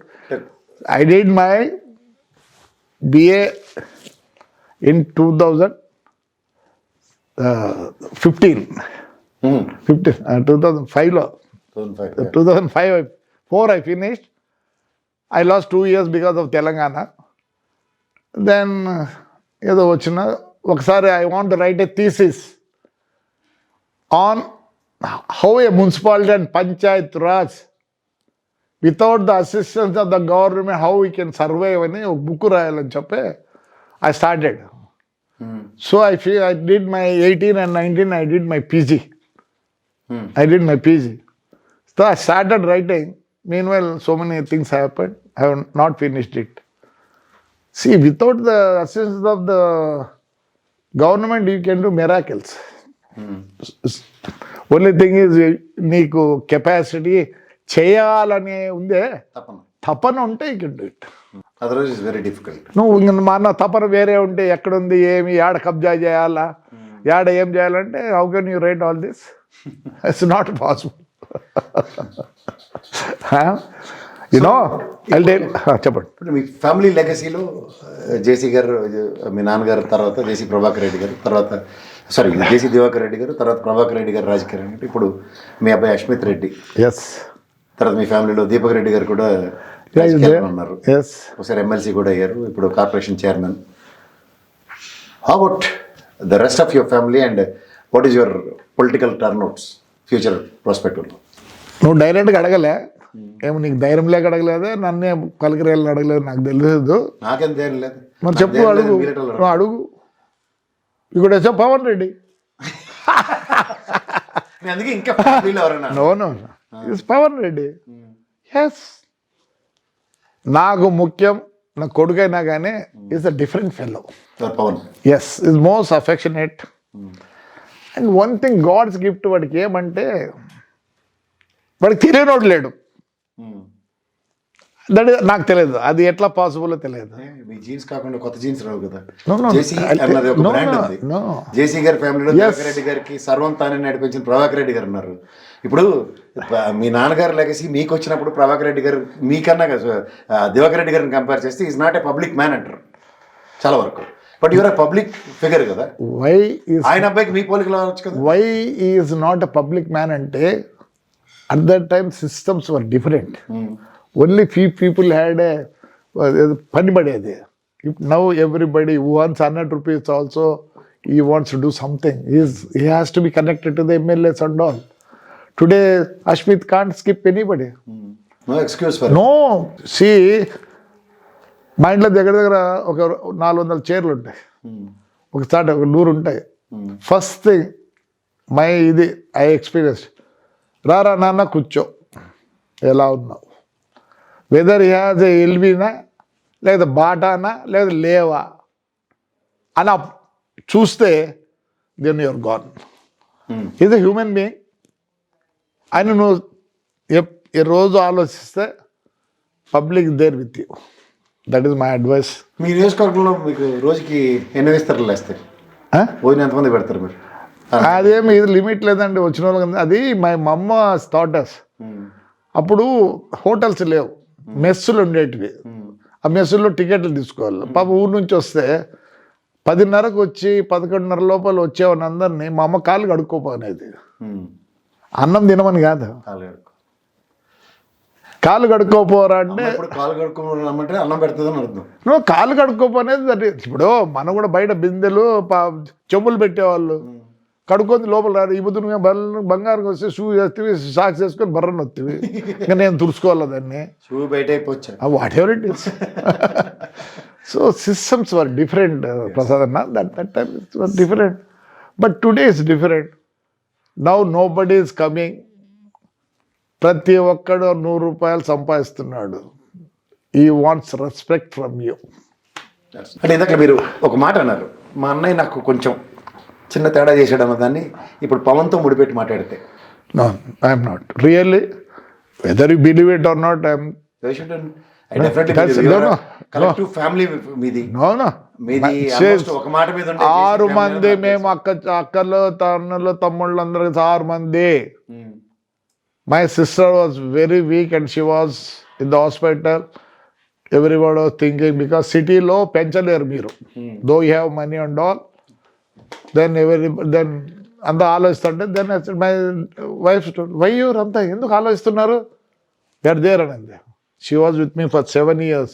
I did my BA in 2015. 2005 lo. 2004 I finished. I lost 2 years because of Telangana. Then ఏదో వచ్చిన ఒకసారి I want to write a thesis on how a municipality and panchayat raj without the assistance of the government how we can survive అని ఒక book రాయాలని చెప్పి I started. So I did my 18 and 19 I did my PG. I did my PG. So I started writing. Meanwhile so many things happened. I have not finished it. See, without the assistance of the government you can do miracles. Only thing is నీకు capacity చేయాలనే ఉందే, తప్పను. తపన ఉంటే you can do it. Otherwise is very difficult. నువ్వు ఇంక మా అన్న తపన వేరే ఉంటే ఎక్కడుంది, ఏమి ఏడ కబ్జా చేయాలా, ఏడ ఏం చేయాలంటే how can you right all this? It's not possible. You know చెప్పండి. ఇప్పుడు మీ ఫ్యామిలీ లెగసీలో జేసీ గారు, మీ నాన్నగారు, తర్వాత జేసీ ప్రభాకర్ రెడ్డి గారు, తర్వాత జేసీ దివాకర్ రెడ్డి గారు, తర్వాత ప్రభాకర్ రెడ్డి గారు రాజకీయ, ఇప్పుడు మీ అబ్బాయి అశ్మిత్ రెడ్డి, ఎస్, తర్వాత మీ ఫ్యామిలీలో దీపక్ రెడ్డి గారు కూడా ఉన్నారు, ఒకసారి ఎమ్మెల్సీ కూడా అయ్యారు, ఇప్పుడు corporation chairman. How about the rest of your family and what is your political turnouts future ప్రాస్పెక్టివ్లో? నువ్వు డైరెక్ట్గా అడగలే, ఏమో నీకు ధైర్యం లేక అడగలేదే, నన్నే పలకరేళ్ళని అడగలేదు, నాకు తెలియదు. నాకేం ధైర్యం లేదు. మరి చెప్పు, అడుగు, నువ్వు అడుగు. ఇక్కడ వచ్చా పవన్ రెడ్డి. అందుకే ఇంకా ఫ్యామిలీలో ఎవరన్నా? No it's Pavan Reddy. Yes, నాకు ముఖ్యం నా కొడుకైనా కానీ is a different fellow. Pavan, yes, is most affectionate. And one thing, God's gift వాడికి ఏమంటే వాడికి తెలియనోడు లేడు. దట్ నాకు తెలియదు, అది ఎట్లా పాసిబుల్ తెలియదు. మీ జీన్స్ కాకుండా కొత్త జీన్స్ రావు కదా. No, no, జేసీ అన్నది ఒక బ్రాండ్ ఉంది. no. జేసీ గారి ఫ్యామిలీలో దివాకర్ రెడ్డి గారికి సర్వం తానే నడిపించిన ప్రభాకర్ రెడ్డి గారు ఉన్నారు. ఇప్పుడు మీ నాన్నగారు లెగసీ మీకు వచ్చినప్పుడు ప్రభాకర్ రెడ్డి గారు మీకన్నా దివాకర్ రెడ్డి గారిని కంపేర్ చేస్తే is not a public man అంటారు చాలా వరకు. బట్ యువర్ పబ్లిక్ ఫిగర్ కదా. వై ఈజ్ ఆయన అబ్బాయికి మీ పోలికలు రావచ్చు కదా. Why is not a public man అంటే at that time systems were different. Only few people had a పని పడేది. Now everybody who wants 100 rupees also he wants to do something. He has to be connected to the MLAs and all. Today Ashmit can't skip anybody. No excuse for No, see, మా ఇంట్లో దగ్గర దగ్గర ఒక 400 చైర్లు ఉంటాయి, ఒకసారి ఒక 100 ఉంటాయి. ఫస్ట్ థింగ్ ఇది ఐ ఎక్స్పీరియన్స్, రారా నాన్న కూర్చో, ఎలా ఉన్నావు, వెదర్ హ్యాజ్ ఎల్బీనా లేదా బాటానా లేదా లేవా అని చూస్తే then your gone. Is a human being. ఆయన నువ్వు ఈ రోజు ఆలోచిస్తే public there with you. That is my advice. మీ నియోజకవర్గంలో మీకు రోజుకి ఎన్ని విస్తరణలు వేస్తాయి? భోజనం ఎంతమంది పెడతారు మీరు? అదేమి ఇది లిమిట్ లేదండి, వచ్చిన వాళ్ళకి. అది మై మమ్మ థాటస్. అప్పుడు హోటల్స్ లేవు, మెస్సులు ఉండేటివి. ఆ మెస్సుల్లో టికెట్లు తీసుకోవాలి. పాప ఊరు నుంచి వస్తే 10:30కు వచ్చి 11:30 లోపల వచ్చేవాడిని అందరినీ మా అమ్మ కాళ్ళు కడుక్కోపోనేది. అన్నం తినమని కాదు, కాళ్ళు కడుక్కోపోరా అంటే కాళ్ళు కడుక్కోమంటే అన్నం పెడుతుందని అర్థం. నువ్వు కాళ్ళు కడుక్కోపోనేది. అంటే ఇప్పుడు మనం కూడా బయట బిందెలు చెంబులు పెట్టేవాళ్ళు, కడుక్కొని లోపల రాదు. ఈ బుద్ధి బంగారం వస్తే షూ వేస్తే సాక్స్ వేసుకొని బర్రని వస్తుంది. ఇంకా నేను తుడుచుకోవాలి దాన్ని, షూ బయట అయిపోవచ్చు, whatever it is. So systems were different Prasad అన్న. That time it was different, but today is different. Now nobody is coming. ప్రతి ఒక్కడు 100 రూపాయలు సంపాదిస్తున్నాడు. ఈ వాంట్స్ రెస్పెక్ట్ ఫ్రమ్ యూ. అంటే ఇందాక మీరు ఒక మాట అన్నారు, మా అన్నయ్య నాకు కొంచెం చిన్న తేడా చేశాడు అన్నదాన్ని ఇప్పుడు పవన్తో ముడిపెట్టి మాట్లాడితే. No, I am not. Really, whether you believe it or not, I am. Family మీది. No. ఒక మాట మీద 6 మంది మేము అక్కలు తమ్ముళ్ళు అందరూ 6 మంది. My sister was very weak and she was in the hospital. Everybody was thinking, because city లో పెంచలేరు మీరు, though you have money and all. Then అంతా ఆలోచిస్తుంటే then my wife why you're అంతా ఎందుకు ఆలోచిస్తున్నారు, దట్ దేర్ అనింది. She was with me for 7 years.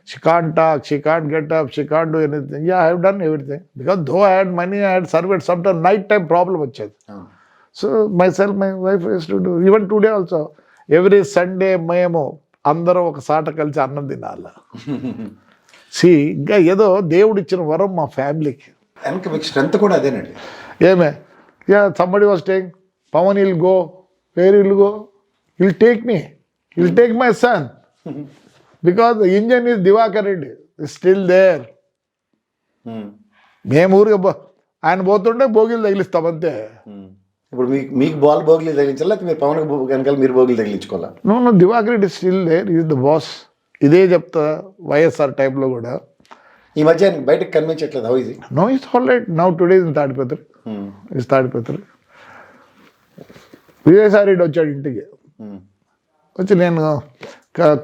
She can't talk, she can't get up, she can't do anything. Yeah, I have done everything. Because though I had money, I had served. Sometimes night time problem వచ్చేది. So myself, my wife used to do. Even today also, every Sunday మేము అందరం ఒక సాట కలిసి అన్నం తినాలి. C ఇంకా ఏదో దేవుడు ఇచ్చిన వరం మా ఫ్యామిలీకి. వెనక మీకు స్ట్రెంత్ కూడా అదేనండి. ఏమే, somebody was saying, Pawan will go. Where will go? He'll take me. He'll take my son. Because the engine is Divakar Reddy. It's still there. మేము ఊరికి ఆయన పోతుంటే భోగిలు తగిలిస్తాం అంతే. ఇప్పుడు మీకు బాల్ భోగిలు తగిలించాలా, లేకపోతే మీరు పవన్ వెనకాల మీరు భోగిలు తగిలించుకోవాలా? No Diwakar Reddy still there, is the boss. ఇదే చెప్తా వైఎస్ఆర్ టైంలో కూడా. ఈ మధ్య ఆయన బయటకు కనిపించట్లేదు. How is it? No it's all right now today in Tadipatri. Is Tadipatri. Vijayasai Reddy వచ్చాడు ఇంటికి. వచ్చి నేను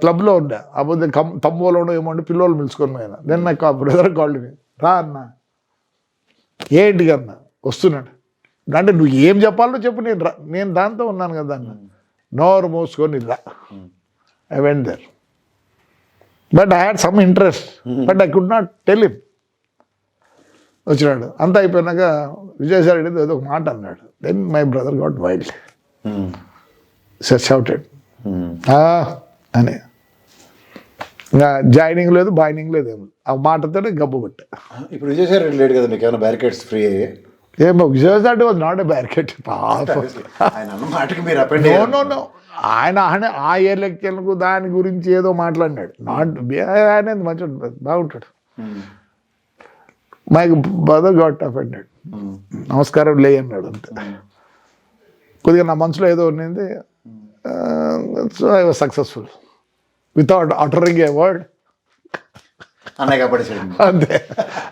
క్లబ్లో ఉన్నా, అప్పుడు తమ్మోలోనో ఏమో అంటే పిల్లలు పిలుచుకొని ఆయన. దెన్ నాకు బ్రదర్ కాల్డ్ మీ, రా అన్న. ఏంటి అన్న? వస్తున్నాడు అంటే నువ్వు ఏం చెప్పాలో చెప్పు, నేను దాంతో ఉన్నాను కదా అన్న. నోరు మూసుకొని రా. I went there but I had some interest but I could not tell him. వచ్చినాడు అంతా అయిపోయినాక విజయసాయి రెడ్డి ఏదో ఒక మాట అన్నాడు. Then my brother got wild, shouted అని. ఇంకా జాయినింగ్ లేదు, బాయినింగ్ లేదు, ఏమి ఆ మాటతోనే గబ్బు పెట్టా. ఇప్పుడు విజయసాయి రెడ్డి లేడు కదా, మీకు ఏమైనా బ్యారికేడ్స్ ఫ్రీ అయ్యాయి? ఏమో Vijayasai Reddy was not a barricade. ఆయన అన్న మాటకి మీరు అపెండ్ నో ఆయన ఆ ఎలక్షన్కు దాని గురించి ఏదో మాట్లాడినాడు. నాట్ ఆయన మంచి బాగుంటాడు. My brother got offended. నమస్కారం లే అన్నాడు అంతే. కొద్దిగా నా మనసులో ఏదో ఉన్నది. So I was successful without uttering A word. అన్నయ్య అంతే.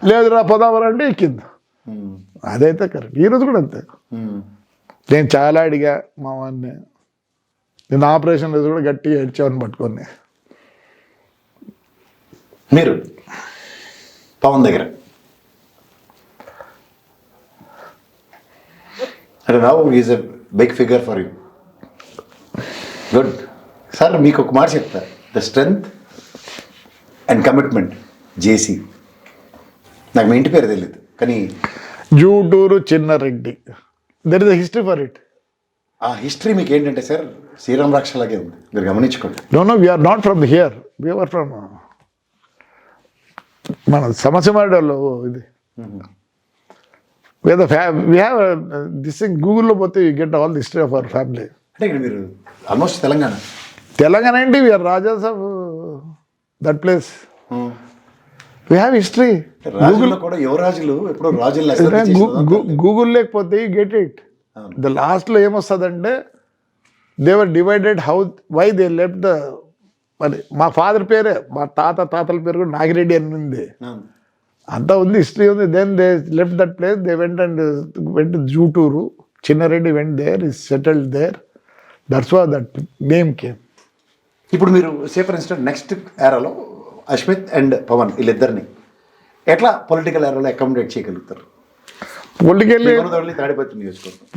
లేదురా పోదామరంటే ఎక్కింది. అదైతే కరెక్ట్. ఈరోజు కూడా అంతే. నేను చాలా అడిగా మా వాడిని. నేను ఆపరేషన్ రోజు కూడా గట్టిగా ఏడ్చామని పట్టుకొని. మీరు పవన్ దగ్గర అంటే now is a big figure for you. Good sir, మీకు ఒక మాట చెప్తా. The strength and commitment JC. నాకు మీ ఇంటి పేరు తెలియదు కానీ Juturu Chinnareddy. There is a history for it. ఆ హిస్టరీ మీకు ఏంటంటే సార్ శ్రీరామ్ రక్ష లాగే ఉంది, మీరు గమనించుకోండి. No we're not from here, we're from మన సమస్యమాడలో. ఇది వీ హ్యావ్ దిస్ థింగ్. గూగుల్లో పోతే you get all the history of our family. అంటే ఇక్కడ మీరు ఆల్మోస్ట్ తెలంగాణ ఏంటి, we are rajas of that place. We have history. గూగుల్లో కూడా యువరాజులు ఎప్పుడో రాజులు గూగుల్ లేకపోతే యూ గెట్ ఇట్. ద లాస్ట్లో ఏమొస్తుందంటే they were divided how why they left the. మరి మా ఫాదర్ పేరే, మా తాతల పేరు కూడా నాగిరెడ్డి అని ఉంది. అంతా ఉంది, హిస్టరీ ఉంది. Then they left that place, they went Juturu. Chinnareddy went there, is settled there. That's why that name came. ఇప్పుడు మీరు సే ఫర్ ఇన్స్టెంట్ నెక్స్ట్ ఏరాలో అశ్మిత్ అండ్ పవన్ వీళ్ళిద్దరిని ఎట్లా పొలిటికల్ ఏరాలో అకామిడేట్ చేయగలుగుతారు?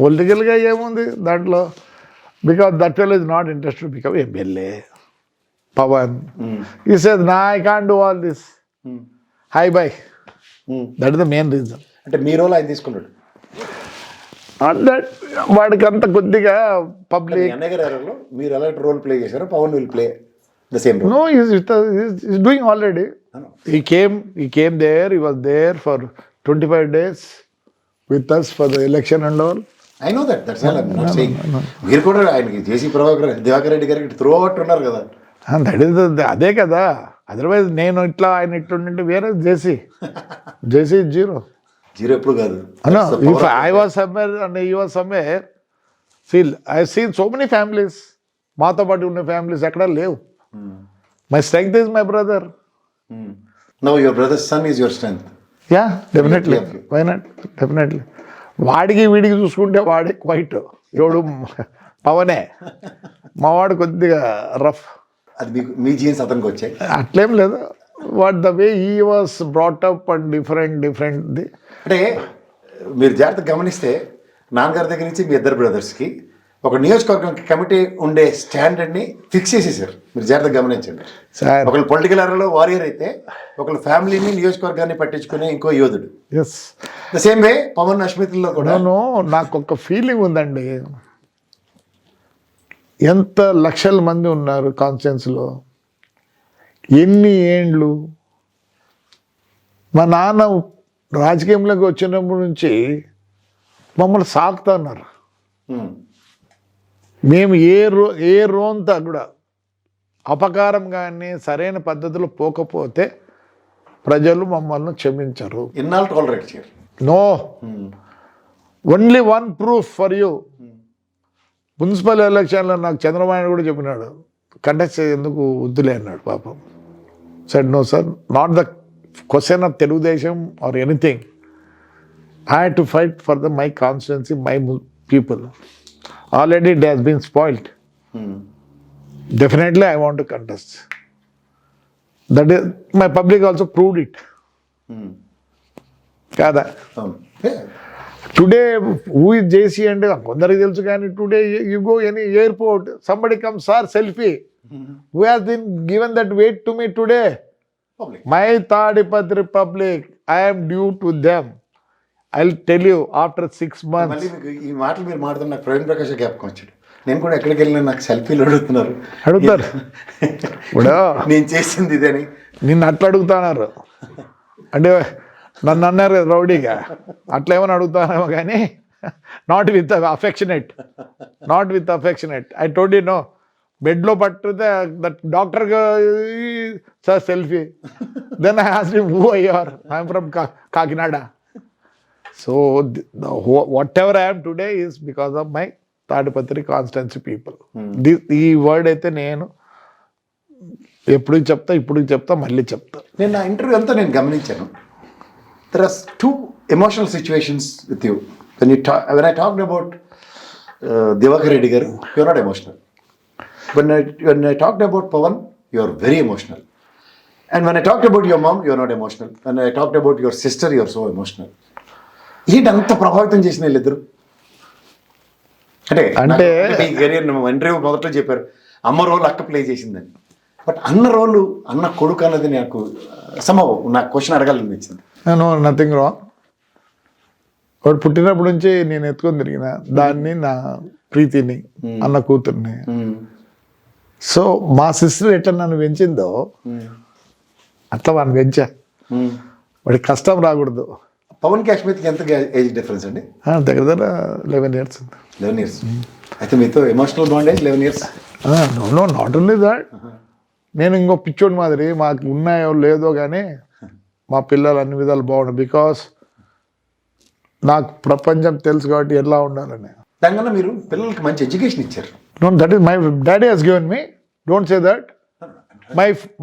పొలిటికల్గా ఏముంది దాంట్లో? Because that fellow is not interested become MLA. Pawan ఈ సేస్ నా I can't do all this, hi bye. That is the main reason. అంటే మీ రోల్ ఆయన తీసుకున్నాడు. వాడికి అంత కొద్దిగా పబ్లిక్. మీరు ఎలాంటి రోల్ ప్లే చేశారో Pavan will play the same role. No, is doing already. He came there, he was there for 25 days with us for the election and all. I know that, that's all I'm not saying. మీరు కూడా ఆయనకి జేసీ దివాకర్ రెడ్డి గారికి through out ఉన్నారు కదా. That is అదే కదా. Otherwise నేను ఇట్లా ఆయన ఇట్లుంటే వేరే జేసీ జీరో ఎప్పుడు కాదు. If I was somewhere and he was somewhere, see, I have seen so many families. మాతో పాటు ఉన్న ఫ్యామిలీస్ ఎక్కడ లేవు. My strength is my brother. Now your brother's son is your strength. Yeah, definitely. Why not? Definitely. వాడికి వీడికి చూసుకుంటే వాడే quiet. ఎవడు పవనే. మావాడు కొద్దిగా రఫ్. అది మీకు మీ జీన్స్ అతనికి వచ్చాయి అట్లేం లేదు. What the way he was brought up and different. అంటే మీరు జాగ్రత్తగా గమనిస్తే నాన్నగారి దగ్గర నుంచి మీ ఇద్దరు బ్రదర్స్కి ఒక నియోజకవర్గానికి కమిటీ ఉండే స్టాండర్డ్ని ఫిక్స్ చేసేసారు. మీరు జాగ్రత్తగా గమనించండి. ఒకళ్ళు పొలిటికల్ ఏరియాలో వారియర్ అయితే ఒకళ్ళు ఫ్యామిలీని నియోజకవర్గాన్ని పట్టించుకునే ఇంకో యోధుడు. ద సేమ్ వే పవన్ అశ్మిత్లో కూడా. నాకు ఒక ఫీలింగ్ ఉందండి. ఎంత లక్షల మంది ఉన్నారు కాన్స్టిట్యున్సీలో, ఎన్ని ఏండ్లు. మా నాన్న రాజకీయంలోకి వచ్చినప్పటి నుంచి మమ్మల్ని సాకుతా ఉన్నారు. మేము ఏ రోంతా కూడా అపకారం కానీ సరైన పద్ధతిలో పోకపోతే ప్రజలు మమ్మల్ని క్షమించరు. ఇన్నాళ్ళు టాలరేట్ చేయరు. No, only one proof for you. Municipal ఎలక్షన్లో నాకు చంద్రబాబు నాయుడు కూడా చెప్పినాడు, కంటెస్ట్ ఎందుకు వద్దులే అన్నాడు పాపం. Said no sir, not the question of Telugu Desam or anything. I had to fight for my constituency, my people. Already it has been spoiled. Definitely I want to contest. That is, my public also proved it. Kada. Today, who is JC and kondariki telusu gaani, today you go any airport, somebody comes, sir, selfie. Who has been given that weight to me today? Public. My Tadipatri public, I am due to them. I'll tell you, after 6 months. మళ్ళీ మీకు ఈ మాటలు మీరు మాట్లాడుతున్న నాకు ప్రవీణ్ ప్రకాష్ జ్ఞాపకం వచ్చాడు. నేను కూడా ఎక్కడికి వెళ్ళినా నాకు సెల్ఫీలు అడుగుతారు. ఇప్పుడు నేను చేసింది ఇదని. నిన్ను అట్లా అడుగుతున్నారు అంటే నన్ను అన్నారు కదా రౌడీగా, అట్లా ఏమైనా అడుగుతానేమో కానీ not with affectionate, not with affectionate. I told you no, బెడ్లో పట్టుతే that doctor sir selfie. Then I asked him, who you are? I'm from Kakinada. So whatever I am today is because of my Tadipatri constituency people. ఈ word అయితే నేను ఎప్పుడు చెప్తా మళ్ళీ చెప్తా. నేను నా ఇంటర్వ్యూ అంతా నేను గమనించాను. There are two emotional situations with you. when I talked about Divakar Reddy garu, you are not emotional. When I talked about Pawan, you are very emotional. And when I talked about your mom, you are not emotional. When I talked about your sister, you are so emotional. ఏంటి అంత ప్రభావితం చేసిన వీళ్ళిద్దరు? అంటే ఈ career interview మొదట్లో చెప్పారు అమ్మ రోల్ అక్క ప్లే చేసిందని. బట్ అన్న రోలు, అన్న కొడుకు అన్నది నాకు నాకు క్వశ్చన్ అడగాలనిపించింది. No, nothing wrong. వాడు పుట్టినప్పటి నుంచి నేను ఎత్తుకొని తిరిగిన దాన్ని, నా ప్రీతిని, అన్న కూతుర్ని. సో మా సిస్టర్ ఎట్లా నన్ను పెంచిందో అట్లా వాడిని పెంచా. వాడికి కష్టం రాకూడదు. పవన్ కాశ్మీర్కి ఎంత ఏజ్ డిఫరెన్స్ అండి? దగ్గర 11 years. 11 years. అయితే మీతో emotional bondage 11 years. No, not only that. నేను ఇంకో పిచ్చోడి మాదిరి, మాకు ఉన్నాయో లేదో కానీ మా పిల్లలు అన్ని విధాలు బాగుండు. బికాస్ నాకు ప్రపంచం తెలుసు కాబట్టి ఎలా ఉండాలని. దానివల్ల మీరు పిల్లలకి మంచి ఎడ్యుకేషన్ ఇచ్చారు. No, that is my daddy has given me. Don't say that.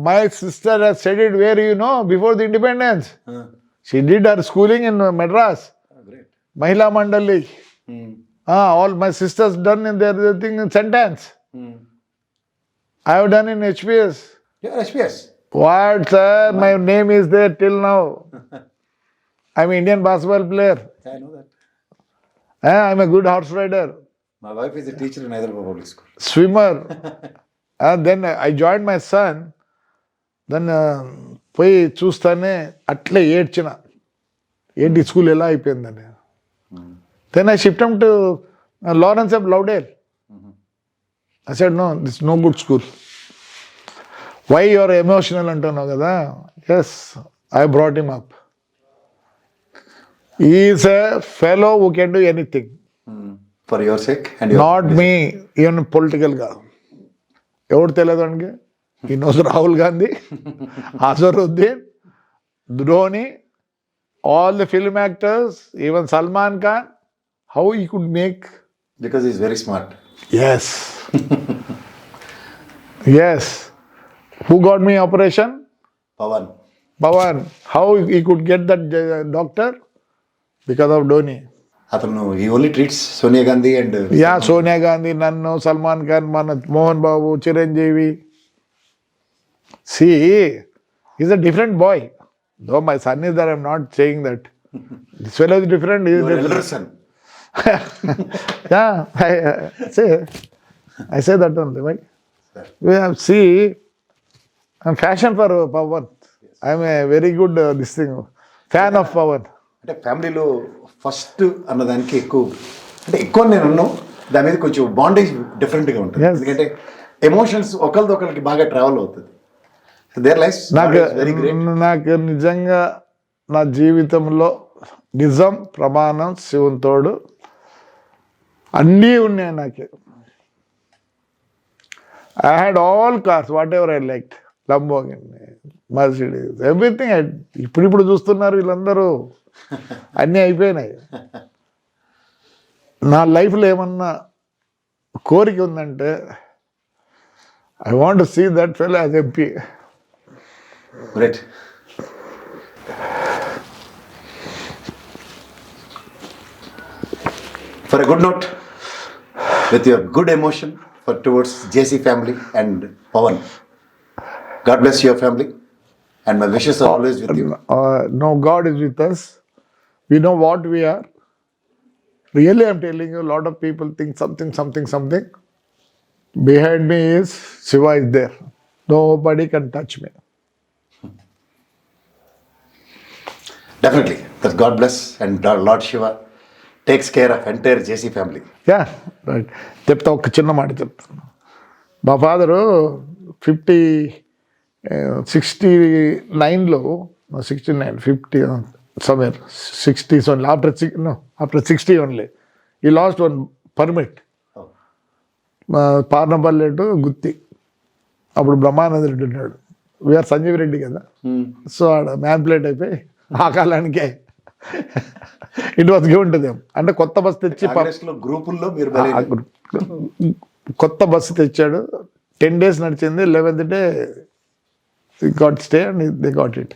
My sister has studied where you know before the independence. She did her schooling in Madras. Great. Mahila Mandali. All my sisters done in their thing in sentence. I have done in HPS. Yeah, HPS. What, sir? My name is there till now. I'm Indian basketball player. I know that. I'm a good horse rider. My wife is a teacher in Hyderabad Public School. Swimmer. Then I joined my son. Then పోయి చూస్తానే అట్లే ఏడ్చిన, ఏంటి school ఎలా అయిపోయిందని. Then I shift to Lawrence of Lovedale. I said no, this no good school. Why you are emotional అంటున్నావు కదా. Yes, I brought him up. Is a fellow who can do anything for your sake and not me. Even పొలిటికల్గా ఎవరు తెలియదు అండి. He knows Rahul Gandhi, Azharuddin, Dhoni, all the film actors, even Salman Khan. How he could make? Because he's very smart. Yes. Yes. Who got me operation? Pawan. How he could get that doctor? Because of Dhoni. అతను he only treats Sonia Gandhi and Sonia Gandhi, Nannu, Salman Khan, Mohan Babu, Chiranjeevi. See, he's a different boy. Though my son is there, I'm not saying that. This fellow is different. He is your elder son. Yeah, I say that only. Right? We have I'm fashion for Pawan. I'm a very good fan of Pawan. అంటే ఫ్యామిలీలో first అన్నదానికి ఎక్కువ నేను అన్నాను, దాని మీద కొంచెం bondage డిఫరెంట్గా ఉంటుంది. ఎందుకంటే ఎమోషన్స్ ఒకరిదొకరికి బాగా ట్రావెల్ అవుతుంది. నాకు నిజంగా నా జీవితంలో నిజం ప్రమాణం శివుని తోడు అన్నీ ఉన్నాయి నాకు. I had all cars, whatever I like, Lamborghini, Mercedes, everything. ఇప్పుడు చూస్తున్నారు వీళ్ళందరూ అన్నీ అయిపోయినాయి. నా లైఫ్లో ఏమన్నా కోరిక ఉందంటే I want see that fellow as MP. Great. For a good note with your good emotion for towards JC family and Pawan. God bless your family and my wishes are always with you. No, God is with us. We know what we are. Really, I'm telling you, a lot of people think something. Behind me is Shiva is there. Nobody can touch me. Definitely. That God bless and Lord Shiva takes care of entire JC family. Yeah right. చెప్తా, ఒక చిన్న మాట చెప్తాను. మా father 69 50 somewhere 60s only, after 60 only he lost one permit. మా పార్నపల్లేటు గుత్తి, అప్పుడు బ్రహ్మానంద రెడ్డి ఉన్నాడు, we are Sanjeev Reddy కదా. సో ఆడ మ్యాన్ ప్లేట్ అయిపోయి ఆ కాలానికే it was given to them. అంటే కొత్త బస్సు తెచ్చి గ్రూపుల్లో మీరు కొత్త బస్సు తెచ్చాడు. 10 days నడిచింది. 11th day got stay and they got it.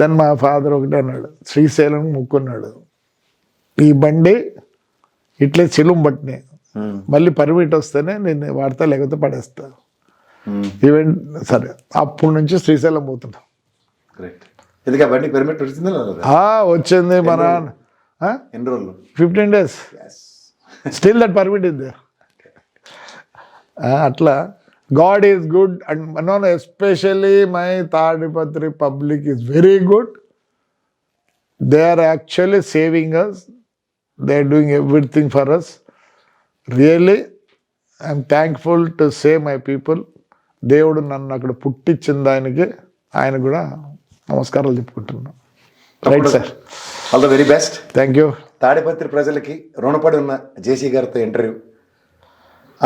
Then మా ఫాదర్ ఒకటే అన్నాడు, శ్రీశైలం ముక్కున్నాడు, ఈ బండి ఇట్లే చెలుం బట్టినే, మళ్ళీ పర్మిట్ వస్తేనే నేను వాడతా, లేకపోతే పడేస్తా. ఈవెంట్ సరే, అప్పటి నుంచి శ్రీశైలం పోతున్నా. వచ్చింది మన 15 days, still that permit is there. అట్లా God is good and especially my Tadipatri public is very good. They are actually saving us, they are doing everything for us. Really I'm thankful to save my people. దేవుడు నన్ను అక్కడ పుట్టించిన దానికి ఆయన కూడా నమస్కారాలు చెప్పుకుంటున్నాను. Right sir, all the very best. Thank you. Tadipatri ప్రజలకి రుణపడి ఉన్న జేసీ గారితో ఇంటర్వ్యూ.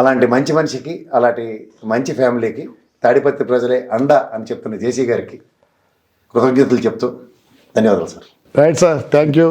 అలాంటి మంచి మనిషికి, అలాంటి మంచి ఫ్యామిలీకి తాడిపత్రి ప్రజలే అండ అని చెప్తున్న జేసీ గారికి కృతజ్ఞతలు చెప్తూ ధన్యవాదాలు sir. Right sir, thank you.